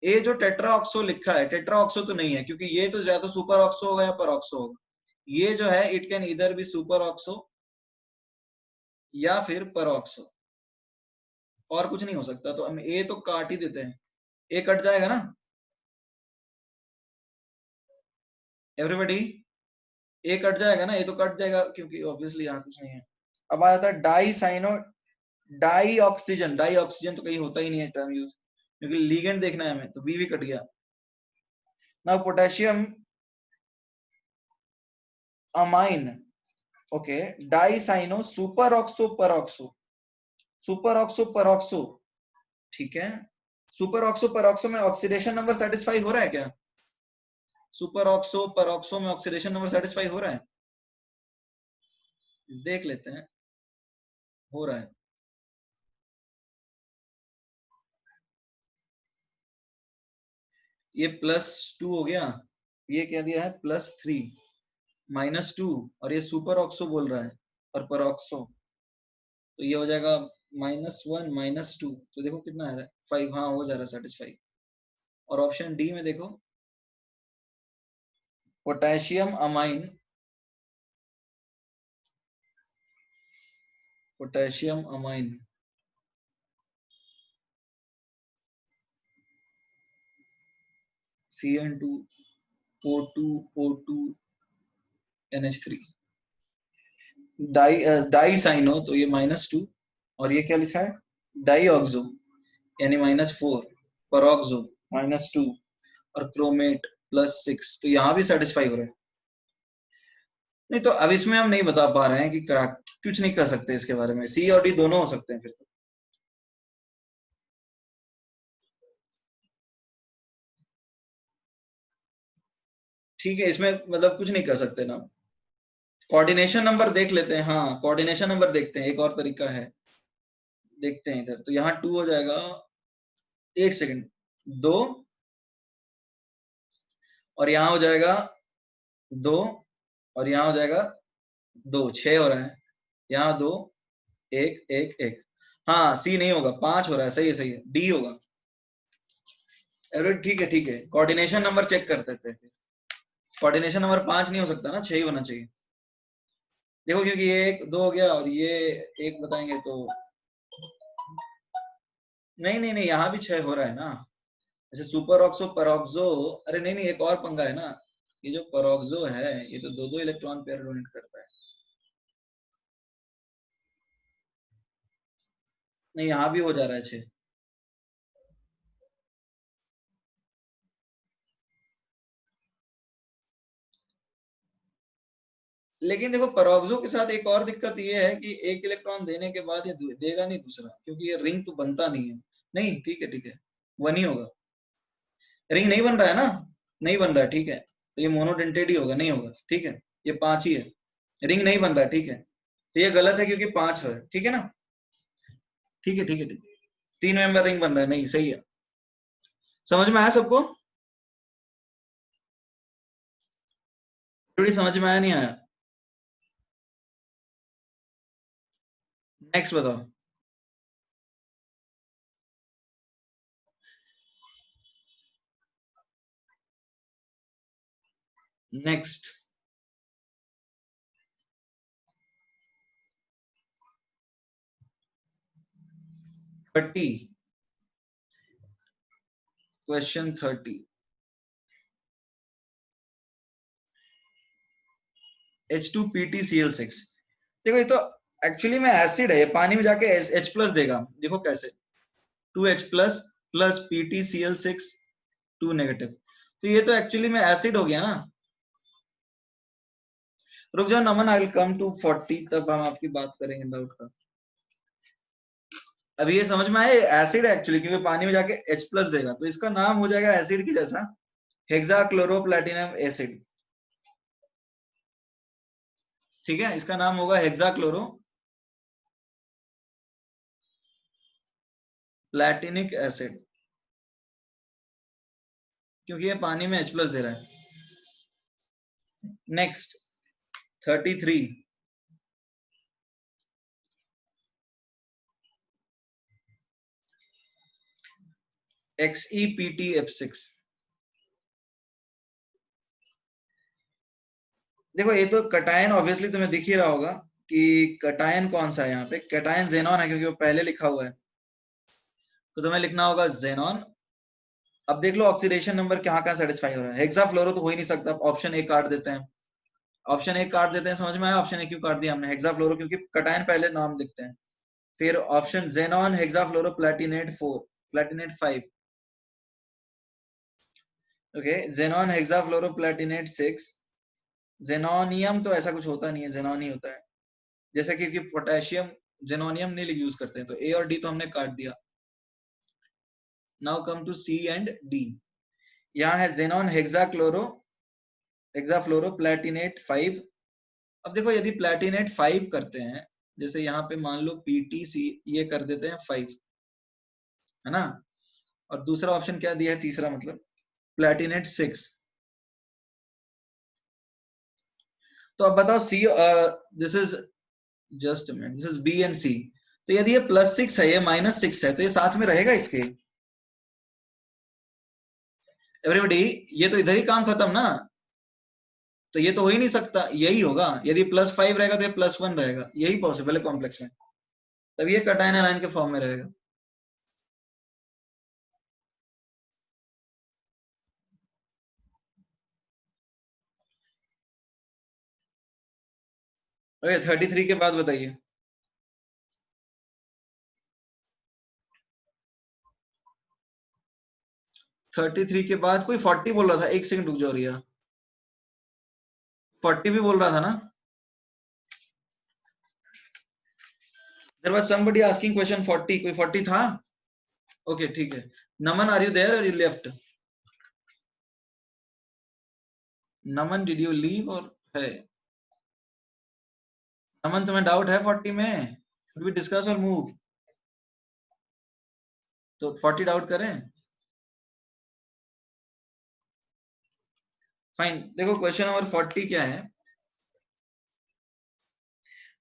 Speaker 1: ये जो टेट्रा ऑक्सो लिखा है, टेट्रा ऑक्सो तो नहीं है, क्योंकि ये तो या तो सुपर ऑक्सो होगा या पर ऑक्सो होगा। ये जो है इट कैन इधर भी सुपर ऑक्सो या फिर पर ऑक्सो, और कुछ नहीं हो सकता। तो हम ए तो काट ही देते हैं, ए कट जाएगा ना एवरीबॉडी, ए कट जाएगा ना, ए तो कट जाएगा क्योंकि ऑब्वियसली यहाँ कुछ नहीं है। अब आ जाता है di cyano, di oxygen. Di oxygen तो कहीं होता ही नहीं है टर्म यूज, क्योंकि लीगेंड देखना है हमें, तो बी भी कट गया ना। Potassium ammine, okay, di cyano super oxo per oxo, super oxo per oxo, ठीक है। सुपर ऑक्सो पर ऑक्सो में ऑक्सीडेशन नंबर सेटिस्फाई हो रहा है क्या? सुपर ऑक्सो पर ऑक्सो में ऑक्सीडेशन नंबर सेटिस्फाई हो रहा है? देख लेते हैं, हो रहा है। ये +2 हो गया, ये क्या दिया है +3 -2, और ये सुपर ऑक्सो बोल रहा है और पर ऑक्सो, तो ये हो जाएगा -1 -2। तो देखो कितना आ रहा है 5, हाँ हो जा रहा है सेटिस्फाई। और ऑप्शन डी में देखो, potassium ammine, potassium ammine Cn2 O2 O2 NH3, di cyano, तो ये -2, और ये क्या लिखा है डाई ऑक्सो यानी -4, परोक्सो -2, और क्रोमेट +6, तो यहाँ भी सेटिस्फाई हो रहा है। नहीं तो अब इसमें हम नहीं बता पा रहे हैं कि कुछ नहीं कर सकते इसके बारे में, सी और डी दोनों हो सकते हैं फिर तो। ठीक है, इसमें मतलब कुछ नहीं कर सकते ना। कोऑर्डिनेशन नंबर देख लेते हैं, हाँ कोऑर्डिनेशन नंबर देखते हैं, एक और तरीका है, देखते हैं इधर। तो यहाँ 2 हो जाएगा, 1 सेकंड, 2 और यहाँ हो जाएगा 2 और यहाँ हो जाएगा 2, 6 हो रहा है, यहाँ 2, 1 1 1। हाँ सी नहीं होगा, 5 हो रहा है, सही है, डी होगा। अरे ठीक है, कोऑर्डिनेशन नंबर चेक करते थे, कोऑर्डिनेशन नंबर 5 नहीं हो सकता ना, 6 ही होना चाहिए। देखो क्योंकि ये 1 2 हो गया और ये 1 बताएंगे तो नहीं, यहाँ भी 6 हो रहा है ना। जैसे सुपर ऑक्सो पेरोक्सो, अरे नहीं एक और पंगा है ना, ये जो पेरोक्सो है ये तो 2 इलेक्ट्रॉन पेयर डोनेट करता है। नहीं यहाँ भी हो जा रहा है 6। लेकिन देखो पेरोक्सो के साथ एक और दिक्कत ये है कि एक इलेक्ट्रॉन देने के बाद ये देगा नहीं दूसरा, क्योंकि ये रिंग तो बनता नहीं है। नहीं ठीक है, 1 ही होगा। रिंग नहीं बन रहा है ना, नहीं बन रहा है, ठीक है, तो ये मोनोडेंटेड ही होगा, नहीं होगा, ठीक है, ये 5 ही है, रिंग नहीं बन रहा है, ठीक है, तो ये गलत है क्योंकि 5 है, ठीक है ना। ठीक है 3 मेंबर रिंग बन रहा है, नहीं सही है। समझ में आया सबको? थोड़ी समझ में आया नहीं आया? नेक्स्ट बताओ। Next 30, question 30। H2PtCl6। देखो ये तो एक्चुअली में एसिड है, पानी में जाके H प्लस देगा, देखो कैसे, 2H plus plus PtCl6 2 negative, तो ये तो एक्चुअली में एसिड हो गया ना। रुक जाओ नमन, आई विल कम टू 40, तब हम आपकी बात करेंगे डाउट का। अभी ये समझ में आए, एसिड है एक्चुअली, क्योंकि पानी में जाके H प्लस देगा, तो इसका नाम हो जाएगा एसिड की जैसा, हेक्साक्लोरोप्लैटिनम एसिड। ठीक है, इसका नाम होगा हेक्साक्लोरो प्लैटिनिक एसिड, क्योंकि ये पानी में H प्लस दे रहा है। Next 33, XePtF6। देखो ये तो कटायन ऑब्वियसली तुम्हें दिख ही रहा होगा कि कटायन कौन सा है, यहाँ पे कटायन जेनॉन है, क्योंकि वो पहले लिखा हुआ है, तो तुम्हें लिखना होगा जेनॉन। अब देख लो ऑक्सीडेशन नंबर कहाँ कहाँ सेटिस्फाई हो रहा है, हेक्साफ्लोरो तो हो ही नहीं सकता, ऑप्शन ए काट देते हैं, ऑप्शन ए काट देते हैं, समझ में आया? ऑप्शन ए क्यों काट दिया हमने, हेक्साफ्लोरो क्योंकि कटायन पहले नाम लिखते हैं। फिर ऑप्शन जेनॉन हेक्साफ्लोरो प्लैटिनेट 4, प्लैटिनेट 5, ओके, जेनॉन हेक्साफ्लोरो प्लैटिनेट 6, जेनोनियम तो ऐसा कुछ होता नहीं है, जेनॉन ही होता है, जैसे कि पोटेशियम जेनोनियम नहीं यूज करते हैं, तो ए और डी तो हमने काट दिया। Now come to C and D. यहाँ है जेनॉन हेक्साफ्लोरो प्लैटिनेट 5। अब देखो यदि प्लैटिनेट 5 करते हैं, जैसे यहाँ पे मान लो PTC ये कर देते हैं 5, है ना, और दूसरा ऑप्शन क्या दिया है, तीसरा मतलब प्लैटिनेट 6। तो अब बताओ C, this is just minute, this is B and C, तो यदि ये +6 है, ये -6 है, तो ये साथ में रहेगा इसके, एवरीबॉडी, ये तो इधर ही काम खत्म ना, तो ये तो हो ही नहीं सकता, यही होगा, यदि +5 रहेगा तो ये +1 रहेगा, यही पॉसिबल है कॉम्प्लेक्स में, तब ये कटायन एनायन के फॉर्म में रहेगा। ओके 33 के बाद बताइए। 33 के बाद कोई 40 बोल रहा था, एक सेकंड रुक जाओ रिया, 40 भी बोल रहा था ना। There was somebody asking question 40, कोई 40 था? ओके ठीक है, Naman are you there or you left? Naman did you leave और है? नमन तुम्हें डाउट है 40 में? वी डिस्कस और मूव, तो 40 डाउट करें? फाइन, देखो क्वेश्चन नंबर 40 क्या है?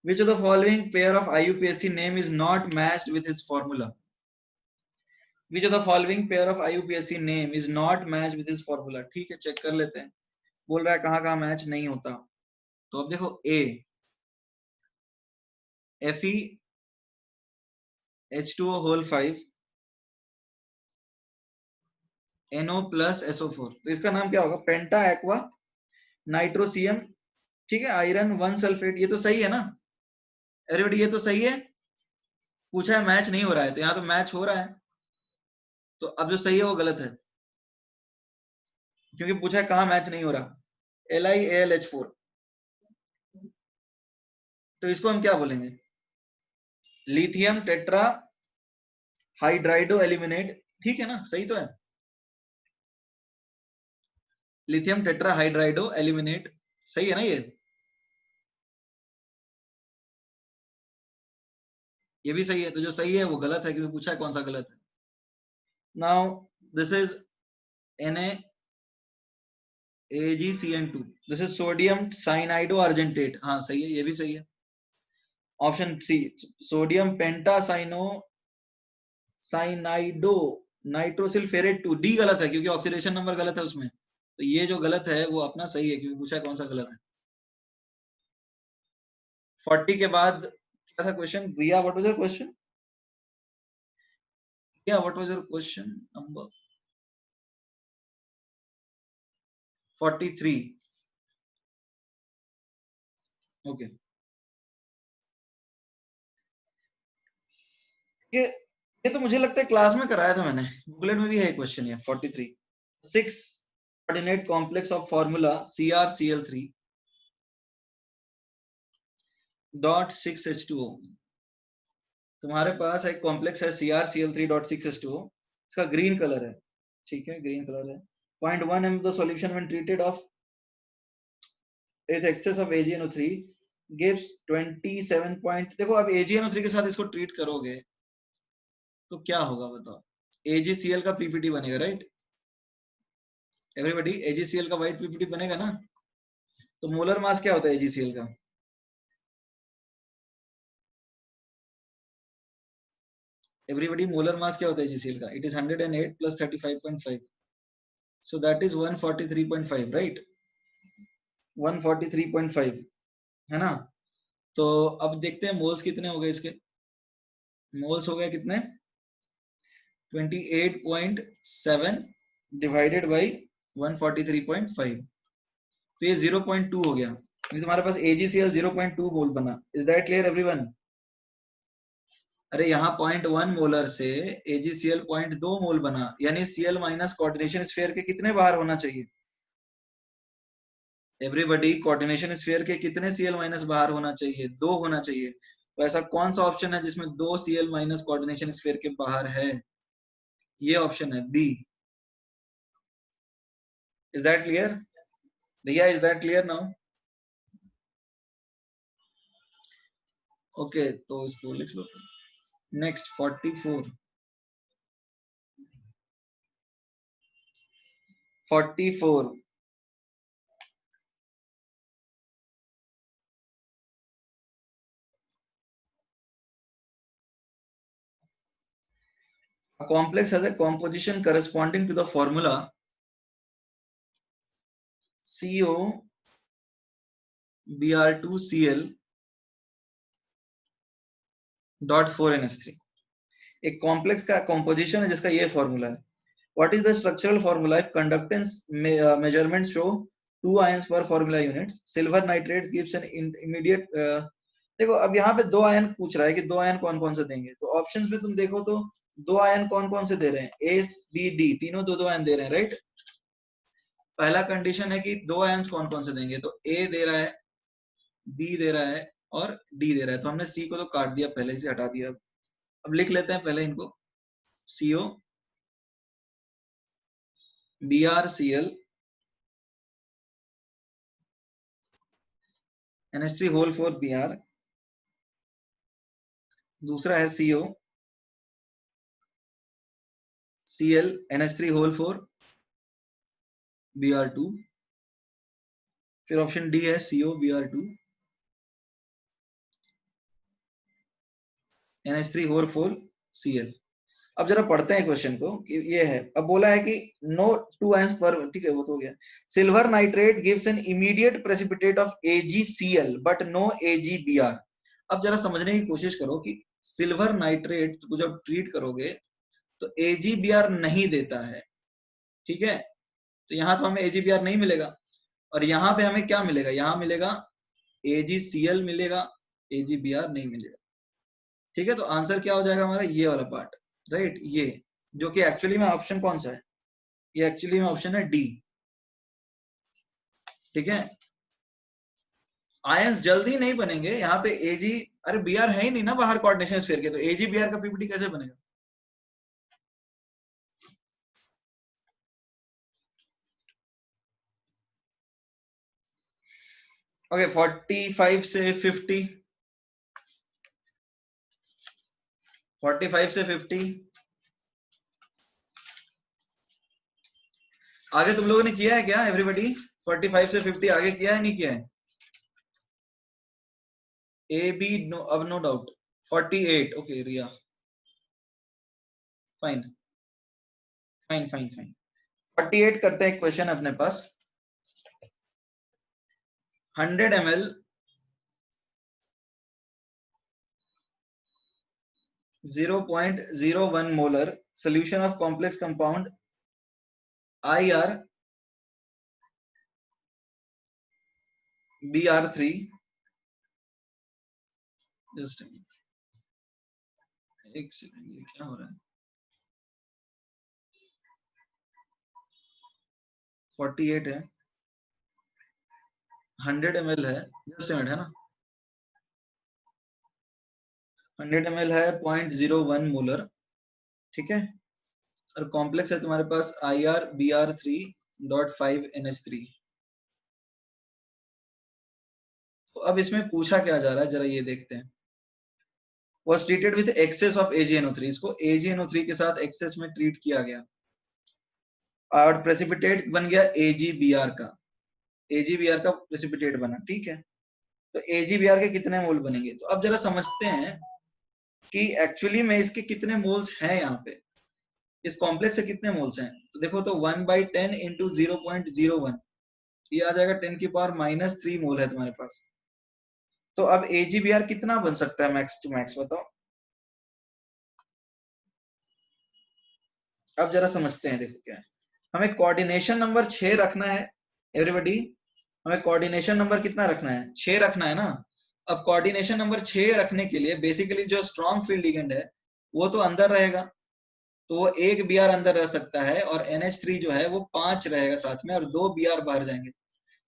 Speaker 1: Which of the following pair of IUPAC name is not matched with its formula? Which of the following pair of IUPAC name is not matched with its formula? ठीक है, check कर लेते हैं. बोल रहा है कहाँ कहाँ मैच नहीं होता. तो अब देखो A FeH2O whole 5 NO plus SO4. तो इसका नाम क्या होगा? पेंटा एक्वा नाइट्रोसियम. ठीक है, आयरन 1 सल्फेट. ये तो सही है ना एवरीबॉडी? ये तो सही है. पूछा है मैच नहीं हो रहा है, तो यहाँ तो मैच हो रहा है. तो अब जो सही है वो गलत है, क्योंकि पूछा है कहाँ मैच नहीं हो रहा. LiAlH4. तो इसको हम क्या बोलेंगे? Lithium tetra hydrido aluminate. ठीक है ना, सही तो है. लिथियम टेट्रा हाइड्राइडो एलिमिनेट सही है ना? ये भी सही है. तो जो सही है वो गलत है, क्योंकि पूछा है कौन सा गलत है. Now this is NaAgCN2. This is sodium cyanido argentate. हाँ सही है, ये भी सही है. Option C sodium pentacyano cyanido nitrosyl ferrate 2. D गलत है, क्योंकि ऑक्सीडेशन नंबर गलत है उसमें. तो ये जो गलत है वो अपना सही है, क्योंकि पूछा है कौन सा गलत है. 40 के बाद क्या था क्वेश्चन? भैया what was your question? Yeah, what was your question number? 43. Okay. ये तो मुझे लगता है क्लास में कराया था मैंने. बुकलेट में भी है क्वेश्चन ये 43. 6 coordinate complex of formula CrCl3 dot 6H2O. तुम्हारे पास एक कॉम्प्लेक्स है CrCl3 dot 6H2O. इसका ग्रीन कलर है. ठीक है, ग्रीन कलर है. 0.1 ml the solution when treated of with excess of AgNO3 gives 27 point. देखो अब AgNO3 के साथ इसको ट्रीट करोगे तो क्या होगा बताओ? AgCl का पीपीटी बनेगा, राइट एवरीबॉडी? AgCl का व्हाइट पीपीटी बनेगा ना. तो मोलर मास क्या होता है AgCl का? एवरीबॉडी मोलर मास क्या होता है AgCl का? It is 108 plus 35.5. So that is 143.5, right? 143.5 है ना. तो अब देखते हैं मोल्स कितने हो गए इसके. मोल्स हो गए कितने? 28.7 डिवाइडेड बाई 143.5. तो ये 0.2 हो गया. तुम्हारे पास AgCl 0.2 मोल बना. Is that clear everyone? अरे यहाँ 0.1 मोलर से AgCl 0.2 मोल बना, यानी Cl माइनस कोऑर्डिनेशन स्फीयर के कितने बाहर होना चाहिए? एवरीबॉडी कोऑर्डिनेशन स्फीयर के कितने Cl माइनस बाहर होना चाहिए? 2 होना चाहिए. तो ऐसा कौन सा ऑप्शन है जिसमें 2 Cl माइनस कोऑर्डिनेशन स्फीयर के बाहर है? ये ऑप्शन है बी. इज दैट क्लियर भैया? Is that clear now? Okay, तो इसको लिख लो. Next 44. 44. A complex has a composition corresponding to the formula COBr2Cl dot 4NH3. एक कॉम्प्लेक्स का कॉम्पोजिशन है जिसका ये फॉर्मूला है. What is the structural formula if conductance measurement show 2 ions per formula units? Silver nitrate gives an immediate. देखो अब यहाँ पे 2 आयन पूछ रहा है कि 2 आयन कौन कौन से देंगे. तो ऑप्शंस में तुम देखो तो 2 आयन कौन कौन से दे रहे हैं? A B D तीनों 2 आयन दे रहे हैं, राइट? पहला कंडीशन है कि 2 आयंस कौन कौन से देंगे. तो A दे रहा है, B दे रहा है और D दे रहा है. तो हमने C को तो काट दिया, पहले से हटा दिया. अब लिख लेते हैं पहले इनको. CO BrCl NH3 whole 4 Br. दूसरा है CO Cl NH3 whole 4 Br2. फिर ऑप्शन डी है COBr2 NH3 4 Cl। अब जरा पढ़ते हैं क्वेश्चन को कि ये है। अब बोला है कि नो टू आयंस पर, ठीक है वो तो हो गया। Silver nitrate gives an immediate precipitate of AgCl but no AgBr। अब जरा समझने की कोशिश करो कि सिल्वर नाइट्रेट को जब ट्रीट करोगे तो AgBr नहीं देता है, ठीक है। तो यहाँ तो हमें AgBr नहीं मिलेगा, और यहाँ पे हमें क्या मिलेगा, यहाँ मिलेगा AgCl मिलेगा, AgBr नहीं मिलेगा, ठीक है। तो आंसर क्या हो जाएगा हमारा, ये वाला पार्ट, राइट। ये जो कि एक्चुअली में ऑप्शन कौन सा है, ये एक्चुअली में ऑप्शन है डी, ठीक है। आयंस जल्दी नहीं बनेंगे यहाँ पे Ag, अरे Br है ही नहीं ना बाहर कोऑर्डिनेशन स्फीयर के, तो AgBr का पीपीटी कैसे बनेगा। ओके 45 से 50, 45 से 50 आगे तुम लोगों ने किया है क्या एवरीबॉडी, 45 से 50 आगे किया है नहीं किया है। AB नो, अब नो डाउट 48, ओके रिया फाइन फाइन फाइन फाइन। 48 करते हैं क्वेश्चन अपने पास। 100 ml 0.01 molar solution of complex compound IR BR3, just एक सेकंड, ये क्या हो रहा है, 48 है, 100 ml है, जस्ट मिनट है ना, 100 ml है 0.01 मोलर, ठीक है। और कॉम्प्लेक्स है तुम्हारे पास IR BR3.5 NH3। तो अब इसमें पूछा क्या जा रहा है, जरा ये देखते हैं। Was treated with excess of AgNO3, इसको AgNO3 के साथ एक्सेस में ट्रीट किया गया और प्रेसिपिटेट बन गया AgBr का, AgBr का प्रेसिपिटेट बना, ठीक है। तो AgBr के कितने मोल बनेंगे, तो अब जरा समझते हैं कि एक्चुअली में इसके कितने मोल्स हैं, यहाँ पे इस कॉम्प्लेक्स से कितने मोल्स हैं। तो देखो तो 1/10 इंटू 0.01, ये आ जाएगा 10 की पावर -3 मोल है तुम्हारे पास। तो अब AgBr कितना बन सकता है मैक्स टू मैक्स, बताओ। अब जरा समझते हैं, देखो क्या है, हमें कोऑर्डिनेशन नंबर 6 रखना है एवरीबॉडी, हमें कोऑर्डिनेशन नंबर कितना रखना है, 6 रखना है ना। अब कोऑर्डिनेशन नंबर 6 रखने के लिए बेसिकली जो स्ट्रॉन्ग फील्ड लिगेंड है वो तो अंदर रहेगा, तो वो एक Br अंदर रह सकता है, और NH3 जो है वो 5 रहेगा साथ में, और 2 Br बाहर जाएंगे।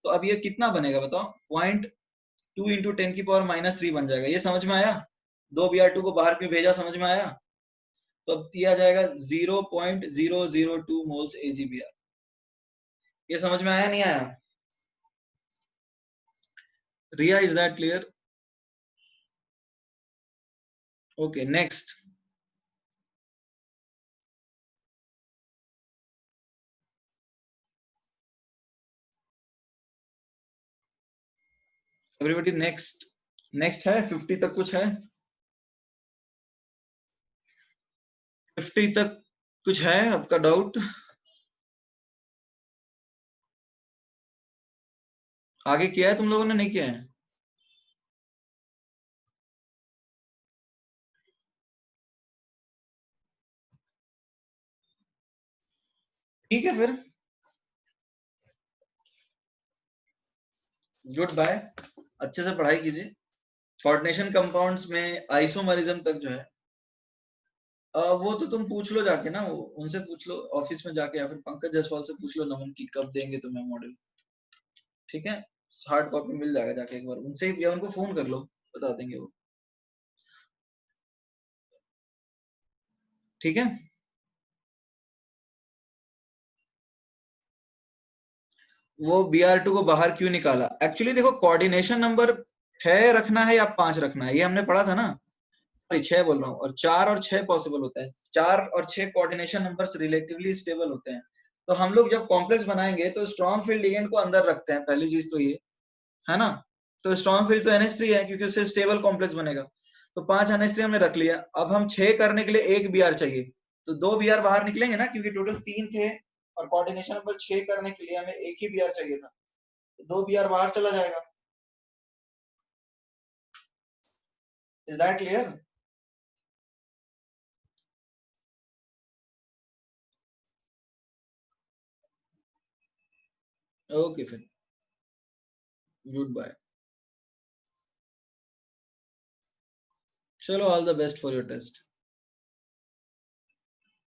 Speaker 1: तो अब ये कितना बनेगा बताओ, 0.2 इंटू 10 की पावर -3 बन जाएगा। ये समझ में आया, 2 Br2 को बाहर क्यों भेजा, समझ में आया। तो अब ये आ जाएगा 0.002 मोल्स AgBr। ये समझ में आया नहीं आया, Riya, is that clear. Okay next, everybody next, next है 50 तक कुछ है, 50 तक कुछ है आपका डाउट, आगे किया है तुम लोगों ने नहीं किया है। ठीक है फिर गुड बाय, अच्छे से पढ़ाई कीजिए। कोऑर्डिनेशन कंपाउंड्स में आइसोमरिज्म तक जो है वो तो तुम पूछ लो जाके ना, वो उनसे पूछ लो ऑफिस में जाके, या फिर पंकज जायसवाल से पूछ लो नमन की कब देंगे तुम्हें मॉडल, ठीक है। हार्ड कॉपी मिल जाएगा, जाके एक बार उनसे या उनको फोन कर लो, बता देंगे वो, ठीक है। वो Br2 को बाहर क्यों निकाला, एक्चुअली देखो कोऑर्डिनेशन नंबर 6 रखना है या 5 रखना है, ये हमने पढ़ा था ना, 6 बोल रहा हूँ, और 4 और 6 पॉसिबल होता है, 4 और 6 कोऑर्डिनेशन नंबर्स रिलेटिवली स्टेबल होते हैं। तो हम लोग जब कॉम्प्लेक्स बनाएंगे तो स्ट्रॉन्ग फील्ड लिगेंड को अंदर रखते हैं, पहली चीज तो ये। है ना। तो स्ट्रॉन्ग फील्ड तो NH3 है क्योंकि उससे स्टेबल कॉम्प्लेक्स बनेगा। तो 5 NH3 हमने रख लिया। अब हम 6 करने के लिए 1 Br चाहिए, तो 2 Br बाहर निकलेंगे ना, क्योंकि टोटल 3 थे और कोऑर्डिनेशन पर 6 करने के लिए हमें 1 ही Br चाहिए था, तो 2 Br बाहर चला जाएगा। Is that clear? ओके फिर, गुड बाय। चलो, all the best for your test.